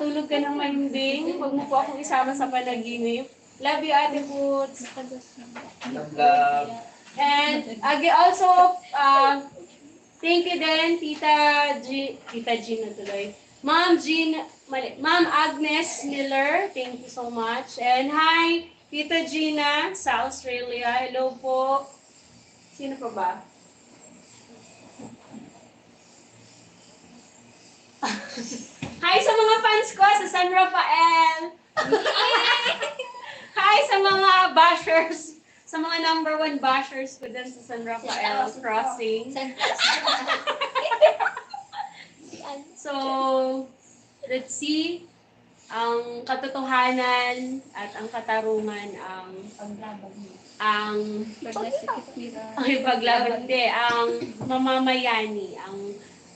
Tulog ka ng mahimbing. Huwag mo po akong isama sa panaginip. Love you, Ate Boots. Love. And also, thank you din, Tita Jean na tuloy. Ma'am Agnes Miller, thank you so much. And hi, Tita Gina sa Australia. Hello po. Sino pa ba? Hi sa mga fans ko sa San Rafael. Hi sa mga bashers. Sa mga #1 bashers ko din sa San Rafael Crossing. So, let's see. Ang katotohanan at ang katarungan ang paglaban, hindi, ang mamamayani,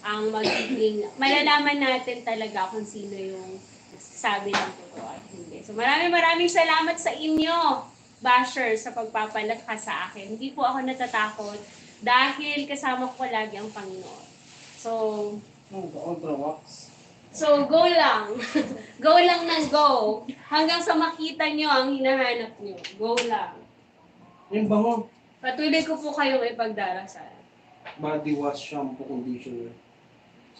ang magiging, malalaman natin talaga kung sino yung sabi ng totoo at hindi. So maraming salamat sa inyo, bashers, sa pagpapalakas sa akin. Hindi po ako natatakot dahil kasama ko lagi ang Panginoon. So, go lang. Go lang ng go. Hanggang sa makita nyo ang hinahanap nyo. Go lang. Yung bango. Patuloy ko po kayong ipagdarasal. Body wash, shampoo, conditioner.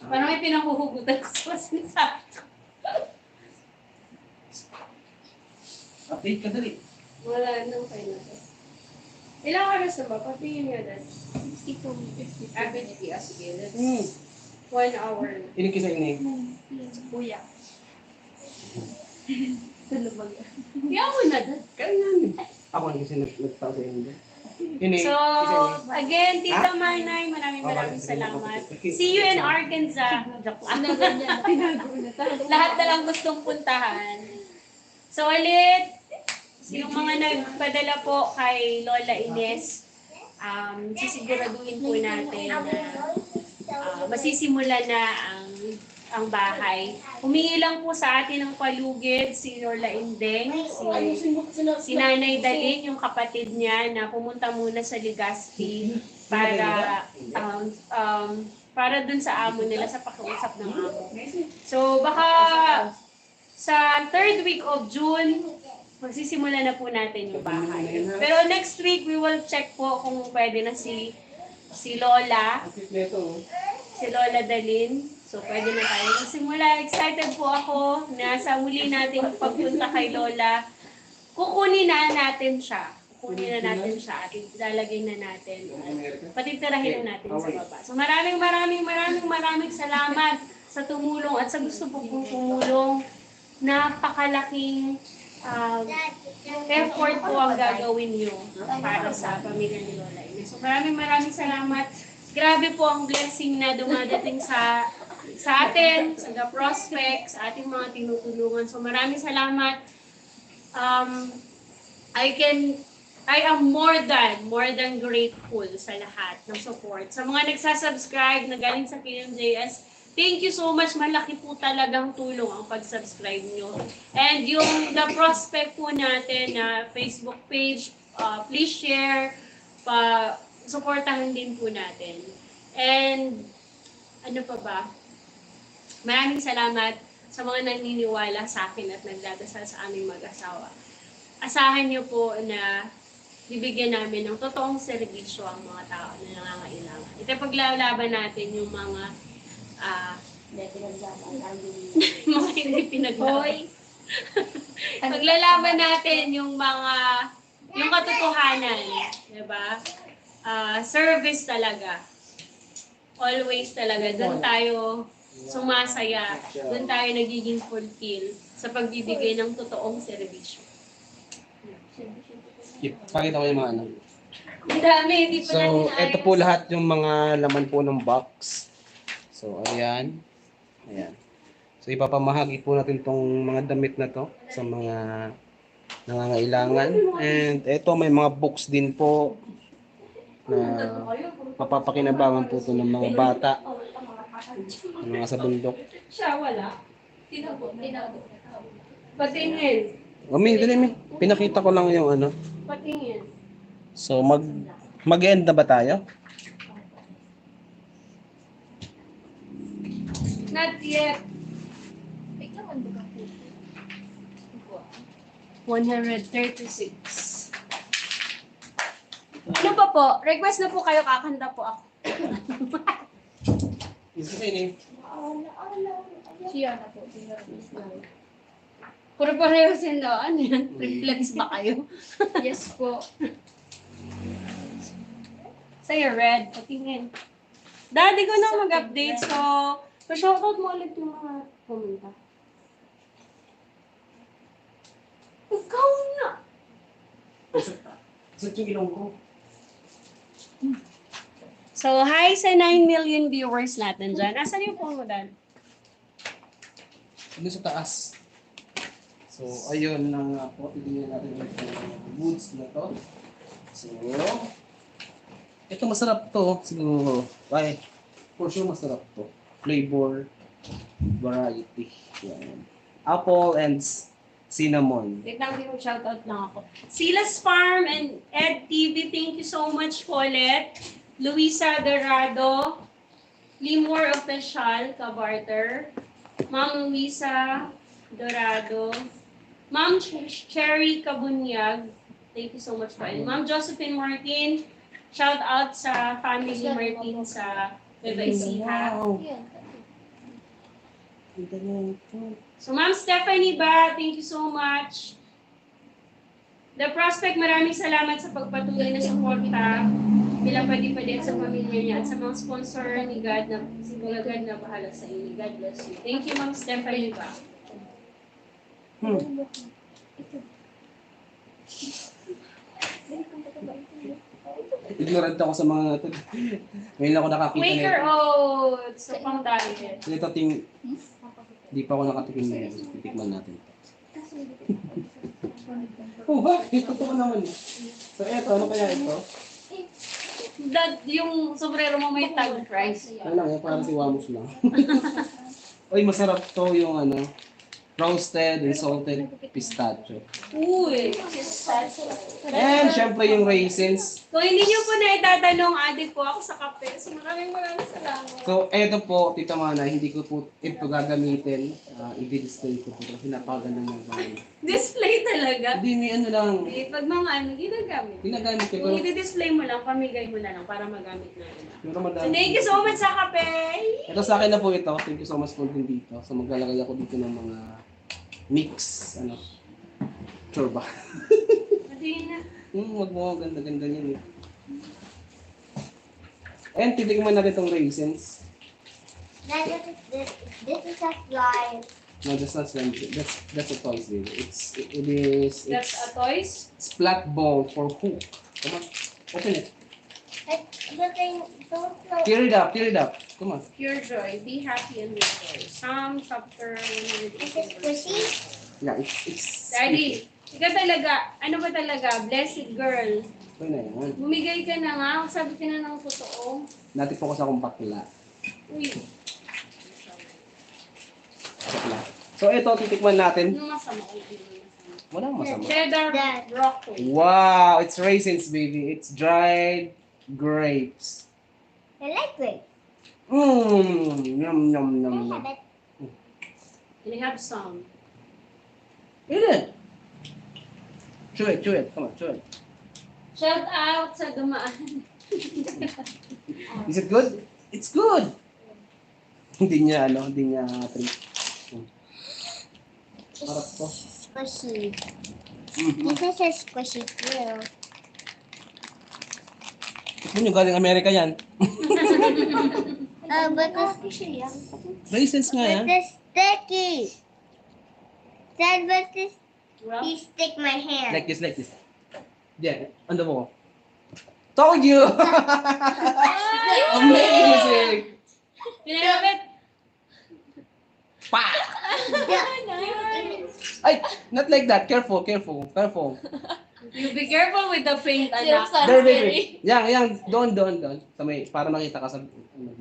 Parang may pinahuhugutan ko sa sinasabi ko. Update ka dali. Wala nang kayo na to. Ilang oras na ba? Patingin nyo dad. 52. Average kaya. Sige, that's 1 hour. Inig sa inig. Kuya. Tulubag. Kaya mo na dad. Kaya yan. Ako ang kasi nagtao sa inyo. Inig. So, again, Tita Manay, maraming salamat. See you in Arkansas. Joke lang. Lahat na lang gustong puntahan. So, ulit, yung mga nagpadala po kay Lola Ines, sisiguraduhin po natin na masisimulan na ang bahay. Humingi lang po sa atin ng palugid si Lola Indeng, si Nanay Dalin, yung kapatid niya, na pumunta muna sa Legazpi para dun sa amo nila, sa pakiusap ng amo. So baka sa 3rd week of June, magsisimula na po natin yung bahay. Pero next week, we will check po kung pwede na si Lola, si Lola Dalin. So, pwede na tayo magsimula. Excited po ako na sa muli nating pagpunta kay Lola, kukunin na natin siya. At ilalagay na natin. Patitirahin na natin sa baba. So, maraming salamat sa tumulong at sa gusto po pong tumulong. Napakalaking effort po ang gagawin nyo para sa pamilya ni Lola Ines. So, maraming salamat. Grabe po ang blessing na dumadating sa atin, sa The Prospect, sa ating mga tinutulungan. So maraming salamat. I am more than grateful sa lahat ng support. Sa mga nagsasubscribe na galing sa PMJS, thank you so much. Malaki po talagang tulong ang pag-subscribe nyo. And yung The Prospect po natin na Facebook page, please share, supportahan din po natin. And ano pa ba? Maraming salamat sa mga naniniwala sa akin at nagdadasal sa aming mag-asawa. Asahan niyo po na bibigyan namin ng totoong serbisyo ang mga tao na nangangailangan. Ito paglalaban natin yung mga Mga hindi pinaglaban. Hoy. Paglalaban natin yung katotohanan, di ba? Service talaga. Always talaga. Doon tayo sumasaya. Doon tayo nagiging fulfill sa pagbibigay ng totoong serbisyo. Pakita ko yung mga ano. Ang dami, hindi pa natin So, ito ayos. po lahat yung mga laman po ng box. So, ayan. Ayan. So, ipapamahagi po natin tong mga damit na to sa mga nangangailangan. And ito, may mga books din po na mapapakinabangan po ito ng mga bata, ng mga sa bundok. Siya wala. Tinabot. Patingin. Dali, pinakita ko lang yung ano. Patingin. So, mag-end na ba tayo? Not yet. 136. Ano pa po? Request na po kayo, kakanta po ako. Isa kayo ni. Siya na po. Puro pareho sila. Ano yan? Reflex ba kayo? Yes po. Sa'yo, Red. Patingin. Daddy ko na mag-update. So, pa-shoutout mo ulit yung mga pumunta. Ikaw na! Sa ilong ko. So, hi sa 9 million viewers natin dyan. Asan yung phone mo, Dad? Doon sa taas. So, ayun na nga po. Tignan natin yung goods na to. So, ito masarap to. Siguro. Ay, for sure masarap to. Flavor, variety. Yan. Apple and cinnamon. Wait lang, di mo shoutout lang ako. Silas Farm and Ed TV, thank you so much po ulit. Luisa Dorado, Limor Official, Kabarter. Ma'am Luisa Dorado. Ma'am Cherry Kabunyag, thank you so much po. And Ma'am Josephine Martin, shout out sa family Martin sa Nueva Ecija. Wow. So, Ma'am Stephanie ba, thank you so much. The Prospect, maraming salamat sa pagpatuloy na suporta bilang pwede-pwede at sa pamilya niya at sa mga sponsor ni God na si God na bahala sa inyo. God bless you. Thank you, Ma'am Stephanie ba. Ignorant ako sa mga ito. Ngayon ako nakakita Quaker Oats, so pang diet. Ito hindi pa ako nakatikim na yun. Titikman natin. Oh, bakit? Totoo naman. So, eto, ano kaya ito? Dad, yung sombrero mo may tag price. Ano lang, parang si Wamos lang. Uy, masarap to yung ano, roasted and salted pistachio. Uy, And syempre yung raisins. kung hindi niyo po na itatanong, adik po ako sa kape. So maraming salamat. So, eto po, Tita Manay, hindi ko po ito gagamitin. I-display ko po. Kasi napaganda ng bahay. Display talaga. Hindi, may ano lang. Eh, pag mga ano, ginagamit. Ginagamit ko. Kung i-display mo lang, pamigay mo na lang para magamit na nila. Pero So, madami. thank you so much sa kape. Ito sa akin na po ito. Thank you so much po din dito. So, maglalagay ako dito ng mga mix. Ano? Sure ba? Pati na. Wag mo. Ganda-ganda yun eh. And titigman natin itong raisins. Then this is a slime. No, that's not slime. That's a toys baby. It is That's a toys. splat ball for hook. Come on. Open it. But I don't know. Tear it up. Tear it up. Come on. Pure joy. Be happy and be joy. Psalm chapter Is it squishy? Yeah, it's Daddy, ikaw talaga, ano ba talaga? Blessed girl. Ito na yan. Bumigay ka na nga. Sabi ka na ng totoo. Nati-focus akong bakla. Uy, Bakla. So ito, titikman natin. ano masama ko? Walang masama. Cheddar Dad. broccoli. Wow, it's raisins, baby. It's dried grapes. I like grapes. Yum, yum, yum, I yum. have it. And I have some. Eat it. Chew it, chew it. Come on, chew it. Shout out sa dumaan. Is it good? It's good. Hindi niya treat. Harap to. Squishy. Mm-hmm. This is a squishy too. Ito nyo, galing Amerika yan. But Raisins nga yan. the sticky. Dad, but this Well, he stick my hand. Like this. Yeah, ano mo? Told you! Amazing! pinalapit. Pa! Ay, not like that. Careful. You be careful with the paint, anak. There, baby. Yang. Doon. Sa may, para makita ka sa...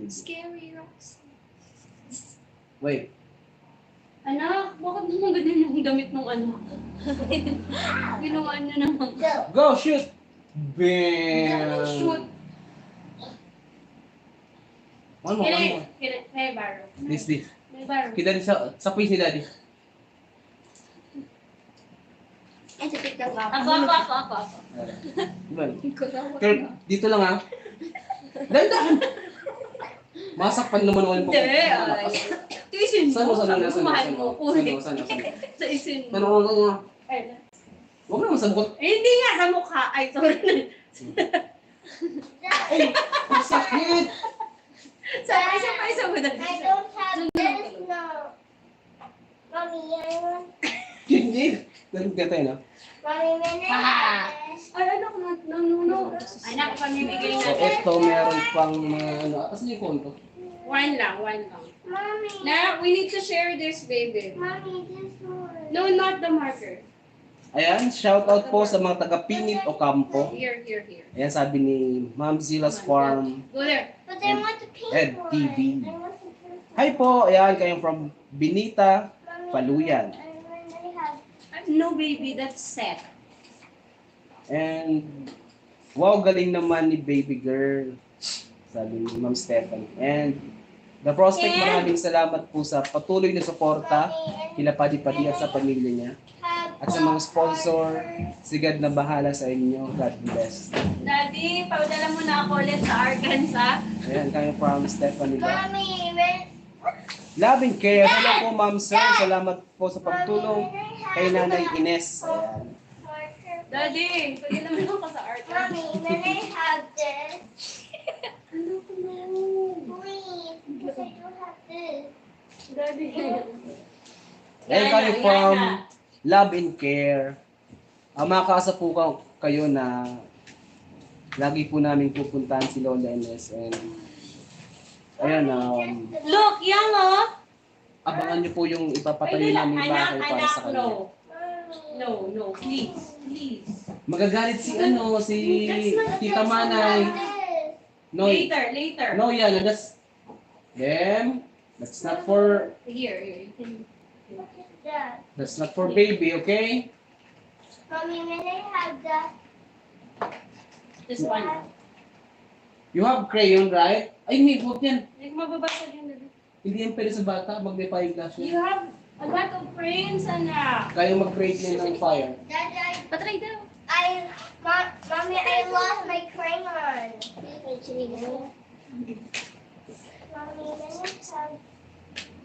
Scary rocks. Wait. Anak, bakit naman ganyan yung damit ng anak? Ginawa niyo naman. Go, shoot! Bam! Shoot. One more. May baro. This. May baro. Kita rin sa quiz ni Daddy. And to pick the up. Ako. Diba? Dito lang ha. Dandan! Masakpan naman ako yung Hindi, ay. Tuition mo. Saan? Mahal mo. Uli. Saan? Sa isin mo. Ano? Ay, Huwag naman sa bukot. hindi nga, sa mukha. Ay, sorry. Ang sakit! Isa mo na. I don't have this now. Mommy, I want. Hindi. Ganun ka tayo na. Mommy, Ay, anak, no. Anak, pamimigay So, na. ito meron pang mga ano. Asan yung konto? One lang. Mommy. Now, we need to share this, baby. Mommy, this one. No, not the marker. Ayan, shout out po sa mga taga-Pinit o Campo. Here. Ayan, sabi ni Ma'am Zila's Farm. Go there. But I want the pink Ed one. TV. I want the pink one. Hi po, ayan, kayong from Binita, Mommy, Paluyan. I already have. No, baby, that's set. And, wow, galing naman ni baby girl. Sabi ni Ma'am Stephanie. And, the prospect, maraming salamat po sa patuloy na suporta kila Padi-Padi at sa pamilya niya. At sa mga sponsor, sigad na bahala sa inyo. God bless. Daddy, paudala mo na ako ulit sa Arkansas. Ayan, kayo from Stephanie. Mommy, when. Love and care. Hello po, Ma'am Sir. Salamat po sa pagtulong kay Nanay Ines. Ayan. Daddy, pwede naman ako sa Arkansas. Mommy, when I have this. Please, because I don't have this. Daddy. Ayan, kayo from Love and Care. Makakaasa po kayo na lagi po namin pupuntahan si Lola Ines. And ayan, Look, yan oh. abangan niyo po yung ipapatayo namin bahay para sa kanya. No, please. Magagalit si Tita Manay. No, Later. no, yeah, that's them. That's not for Here, you can. What is that? that's not for baby, okay? Mommy, when I have that. This one. You have crayon, right? Ay, may book yan. Hindi ko mababasa din. Daddy. Hindi yan pwede sa bata. Mag-defy class You yan. have a lot of frames, anak. Kaya mag-create niya ng fire. Dad, Patry daw. Mommy, I lost my crayon. Mommy, when I have.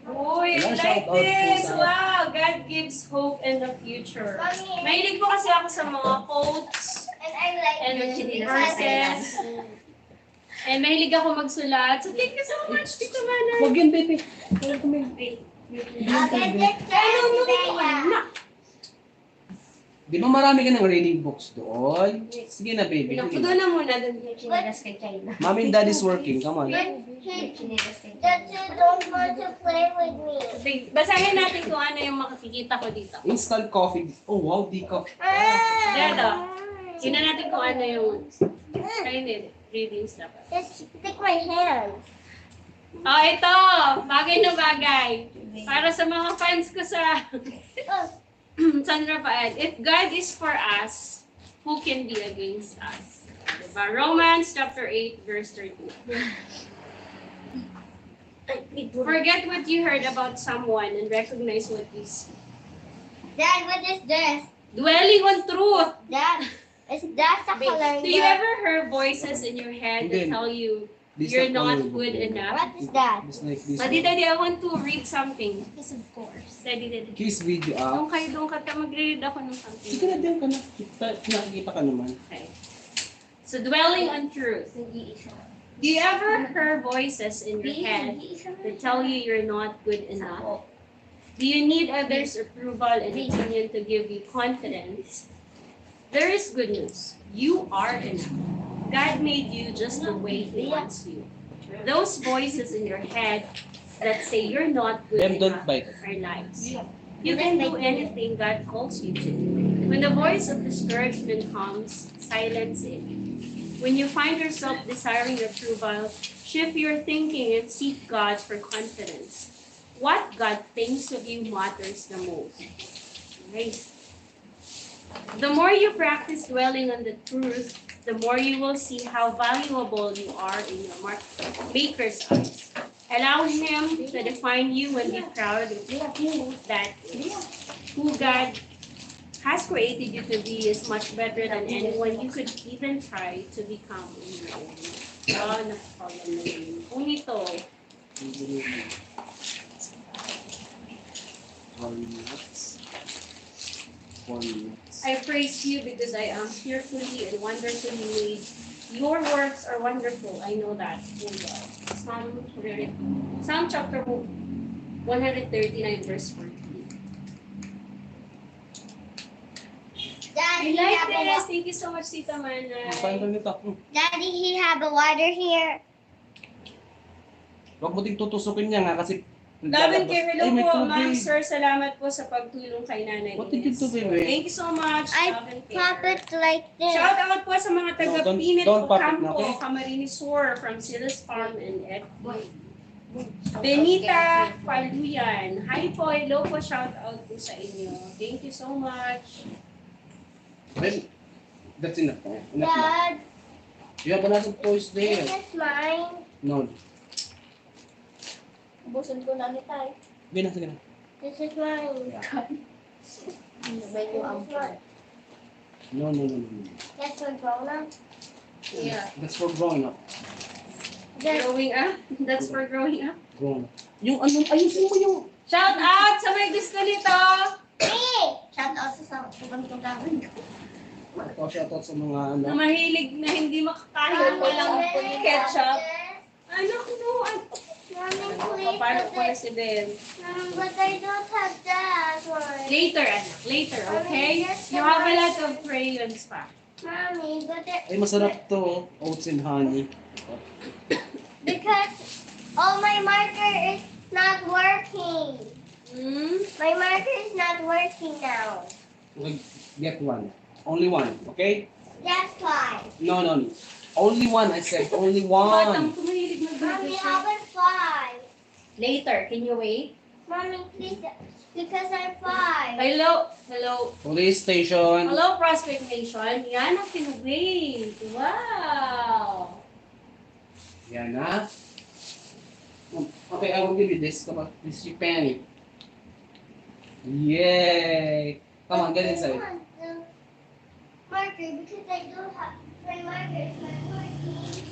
Uy, I Ayan, like shout out po this. sa- Wow, God gives hope in the future. Mommy, Mahilig po kasi ako sa mga quotes and I like and this. verses. And mahilig ako magsulat. So thank you so much, Tita Manay. Huwag yan, baby. I'll get this Anak. Di ba marami ka ng reading books doon? Sige na, baby. Sige Doon na. na muna. Doon yung chinilas kay China. Mommy and daddy's working. Come on. That you don't want to play with me. Okay, basahin natin kung ano yung makikita ko dito. Instant coffee. Oh, wow. Decaf. Dito. Tingnan natin kung ano yung reading stuff. Just stick my hand. Oh, ito. Bagay na bagay. Para sa mga fans ko sa San Rafael. If God is for us, who can be against us? Diba? Romans chapter 8, verse 13. Forget what you heard about someone and recognize what you see. Dad, what is this? Dwelling on truth. Dad, is that the color? Do you ever hear voices in your head that Hindi. tell you This you're not not only good book. enough. What is that? This like this Daddy, one. Daddy, I want to read something. Yes, of course. Daddy. Kiss video Doon up. kayo, doon ka. Mag-read ako ng something. Sige na, diyan ka na. Nakikita ka naman. Okay. So, dwelling on truth. Do you ever hear voices in your head that tell you you're not good enough? Do you need others' approval and opinion to give you confidence? There is good news. You are enough. God made you just the way He wants you. Those voices in your head that say you're not good Them don't enough bite. are lies. You can do anything God calls you to. When the voice of discouragement comes, silence it. When you find yourself desiring approval, shift your thinking and seek God for confidence. What God thinks of you matters the most. Right? The more you practice dwelling on the truth, the more you will see how valuable you are in your Maker's eyes. Allow Him to define you and be proud of who that is. Who God has created you to be is much better than anyone you could even try to become in your own. Oh, napakagaling. Kung ito, I praise you because I am fearfully and wonderfully made. Your works are wonderful. I know that. Oh God. Psalm chapter 139 verse 14. I Daddy, like this. Thank you so much, Tita Manay. Paano nito? Daddy, he have a water here. Huwag mo ting tutusukin niya nga kasi Love and care. Ay, Hello may po, ma'am, tubig. sir. Salamat po sa pagtulong kay Nanay What did you Ines. do, baby? Thank you so much. I Love and Pop care. it like this. Shout out po sa mga taga No, Pinit don't pop it na, Ocampo, okay? Camarines Sur, from Silas Farm and FB. Benita Paluyan. Hi po, hello po. Shout out po sa inyo. Thank you so much. Babe, that's enough. Enough na. Dad, You have a lot of toys this there. is mine. No. Ubusin ko na ni Tay. Sige na, sige na. This is mine. No, no, no, no. That's for grown up. Yeah. That's for growing up. Growing up? That's for growing up. Grown up. Yung ano, ayusin mo yung... Shout out sa may gusto nito. Hey! Shout out sa ibang gagawin ko. Ito, shoutout sa mga ano. Na mahilig na hindi makakain walang ketchup. Ano ko no? Mommy, Paano please. ko na si Ben? But I don't have that one. Later, anak. Later, okay? You have a lot of crayons pa. Mommy, but Ay, masarap to. Oats and honey. because my marker is not working. Hmm? My marker is not working now. Okay, get one. Only one, okay? That's why. No, no, no. Only one, I said. Only Batang one. kumahilig Mommy, mag-video how about 5? Later, can you wait? Mommy, please, because I'm 5. Hello? Hello? Police station. Hello, Prospect Nation. Yan ang pinag-wait. Wow! Yan na. Okay, I will give you this. Come on. This is your penny. Yay! Come on, get inside. I want the marker because I don't have my marker is not working.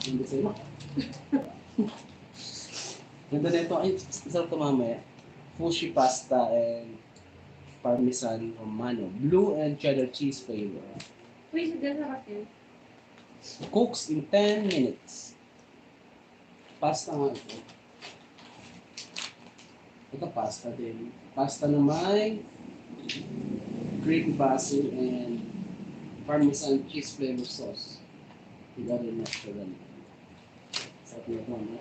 Hindi sa'yo. Ganda na ito. Ay, sarap ito mamaya. Fushi pasta and parmesan romano. Blue and cheddar cheese flavor. Wait, ganda ka yun. Cooks in 10 minutes. Pasta nga ito. Ito pasta din. Pasta na may green basil and parmesan cheese flavor sauce. Higa rin na ito rin. Sarap na ito, no?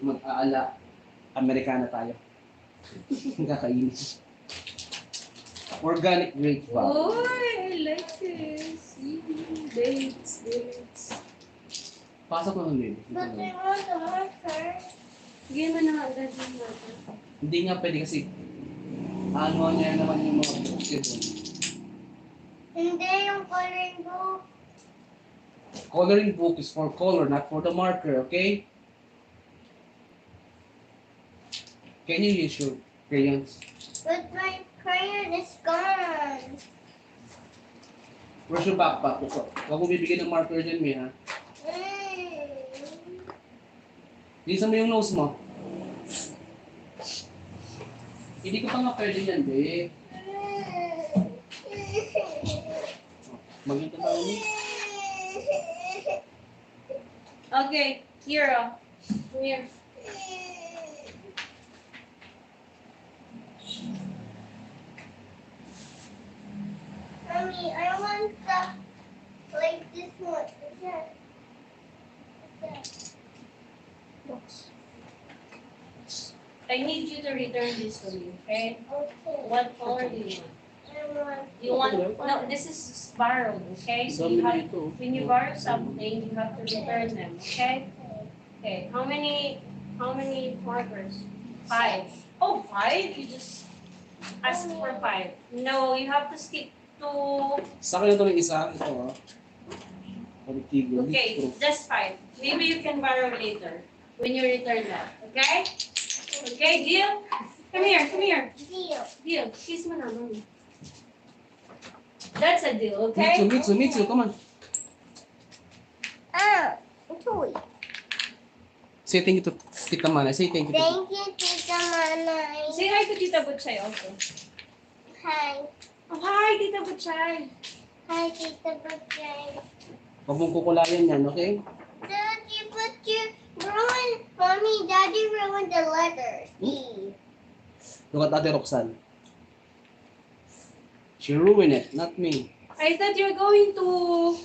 Mag-aala. Amerikana tayo. Kakainin. Organic grape Oh, value. I like this. Dates. Pasok na nun din. But I want the marker. Sige mo na agad yung marker. Hindi nga pwede kasi ano niya naman yung mga books yun. Hindi yung coloring book. Coloring book is for color, not for the marker, okay? Can you use your crayons? But my crayon is gone. Where's your backpack? Huwag mo bibigyan ng marker dyan, Mia. Lisa mo yung nose mo. Hindi ko pa nga pwede yan, be. Maganda tayo niya. Okay, here. Come here. Mommy, I want the like this one. What's that? What's I need you to return this to me, okay? that? Okay. What color do you want? I You want, no, this is borrowed, okay? So you have, when you borrow something, you have to return them, okay? Okay, how many markers? 5. Oh, 5? You just ask for 5. No, you have to stick to, Sa akin na ito ng isa. Ito, ah. Pagtigo. okay, just 5. Maybe you can borrow later when you return that, okay? Okay, deal? Come here. Deal. Deal, kiss mo na, mami. That's a deal, okay? Mitsu, come on. Ah, toy. Say thank you to Tita Manay. Say thank you to Thank you, Tita Manay. Say hi to Tita Butchay also. Hi. Oh, hi, Tita Butchay. Hi, Tita Butchay. Huwag mong kukulayan yan, okay? Daddy, but you ruined, Mommy, Daddy ruined the letters. E. Look at Ate Roxanne. She ruined it, not me. I thought you're going to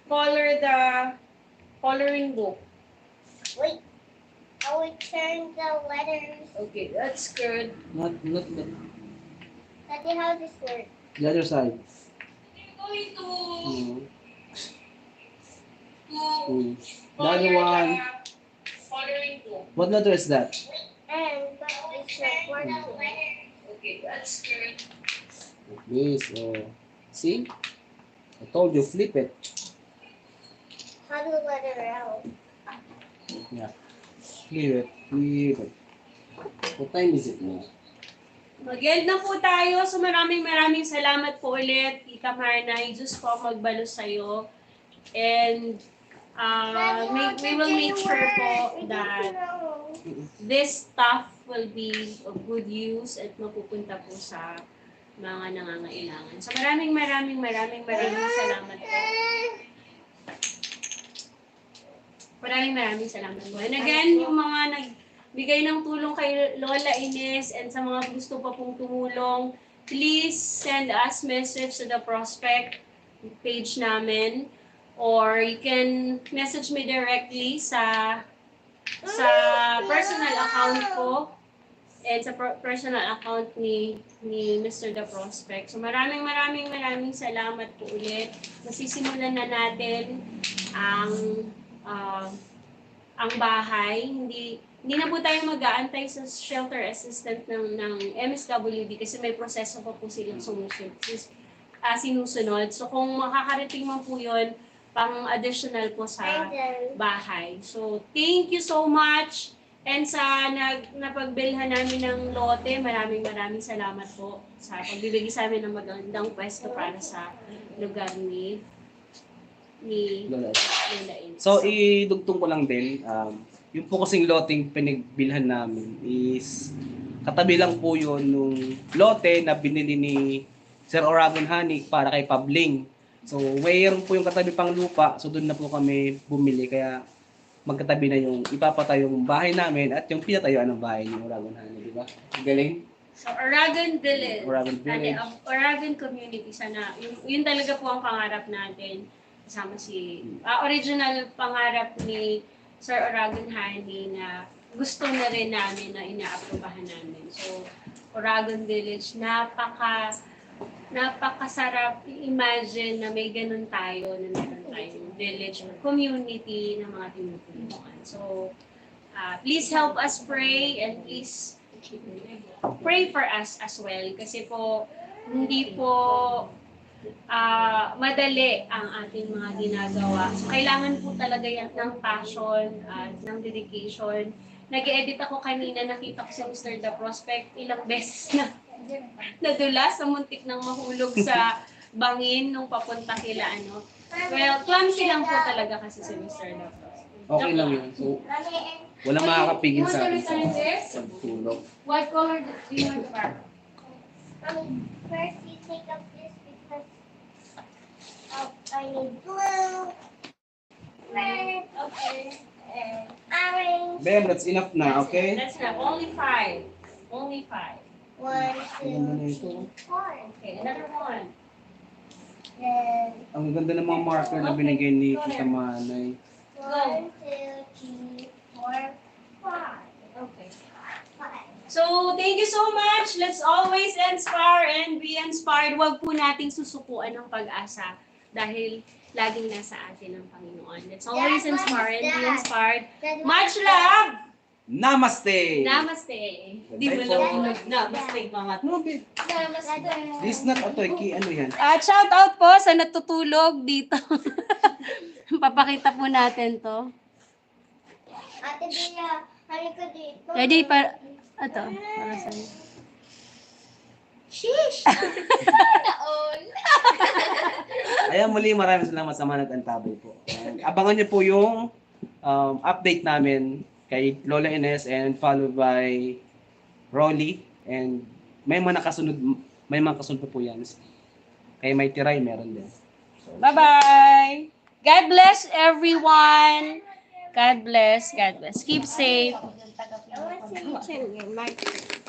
color the coloring book. Wait. I will turn the letters. Okay, that's good. Not the, Daddy, how does this work? the other side. You're going to The other one. coloring book. What letter is that? And but it's not working. Okay, that's good. Like this. See? I told you, flip it. How do I let it out? Yeah. Flip it. What time is it now? Mag-end na po tayo. So maraming salamat po ulit, Tita Manay. Diyos po magbalo sa'yo. And we will make sure po that this stuff will be of good use at mapupunta po sa mga nangangailangan. So maraming salamat po. Maraming salamat po. And again, yung mga nagbigay ng tulong kay Lola Ines and sa mga gusto pa pong tumulong, please send us message to the prospect page namin, or you can message me directly sa personal account ko and sa personal account ni Mr. The Prospect. So maraming salamat po ulit. Masisimulan na natin ang bahay. Hindi na po tayo mag-aantay sa shelter assistant ng MSWD kasi may proseso pa po silang sinusunod. So kung makakarating man po yun, pang additional po sa bahay. So thank you so much. And sa napagbilhan namin ng lote, maraming salamat po sa pagbibigay sa amin ng magandang pwesto para sa lugar ni Lola. Lola Ines. So, idugtong ko lang din. Yung po kasing loteng pinagbilhan namin is katabi lang po yun nung lote na binili ni Sir Oragon Honey para kay Pabling. So, mayroon po yung katabi pang lupa. So, doon na po kami bumili. Kaya magkatabi na yung ipapatayo yung bahay namin at yung pinatayuan ng bahay ni Oragon Honey. Di ba? Galing? So, Oragon Village. Oragon Village. Oragon Community. Sana, yun talaga po ang pangarap natin. Kasama original pangarap ni Sir Oragon Honey na gusto na rin namin na inaaprobahan namin. So, Oragon Village, napakasarap i-imagine na may ganun tayo, na meron tayong village or community na mga tinutulungan. So, please help us pray and please pray for us as well. Kasi po, hindi po madali ang ating mga ginagawa. So, kailangan po talaga yan ng passion at ng dedication. Nag-edit ako kanina, nakita ko si Mr. The Prospect ilang beses na nadulas, muntik nang mahulog sa bangin nung papunta kila Well, clumsy lang po talaga kasi si Mr. Lopez. Okay lang yun. So, wala makakapigil sa akin sa pagtulog. What color do you want to wear? First, you take up this because I need blue, red, and orange. Ben, that's enough na, okay? That's not. Only 5. Only 5. 1, 2, 3, 4. Okay, another one. Then Ang ganda ng mga marker na binigay ni Tita Manay. 1, 2, 3, 4, 5. Okay. 5. So, thank you so much. Let's always inspire and be inspired. Huwag po nating susukuan ng pag-asa dahil laging nasa atin ang Panginoon. Let's always inspire and be inspired. Much love! Namaste! Namaste! Di mo lang tulog. Namaste, mga This not atoy, ano yan? At shout out po sa natutulog dito. Papakita po natin to. Ate Bea, halika dito. Ready para para sa'yo. Sheesh! Ayan, muli maraming salamat sa mga nag-antabay po. And abangan niyo po yung update namin kay Lola Ines and followed by Rolly. And may mga kasunod po yan. Kay may tiray, meron din. So, bye-bye! God bless everyone. God bless. God bless. Keep safe. I want to see you.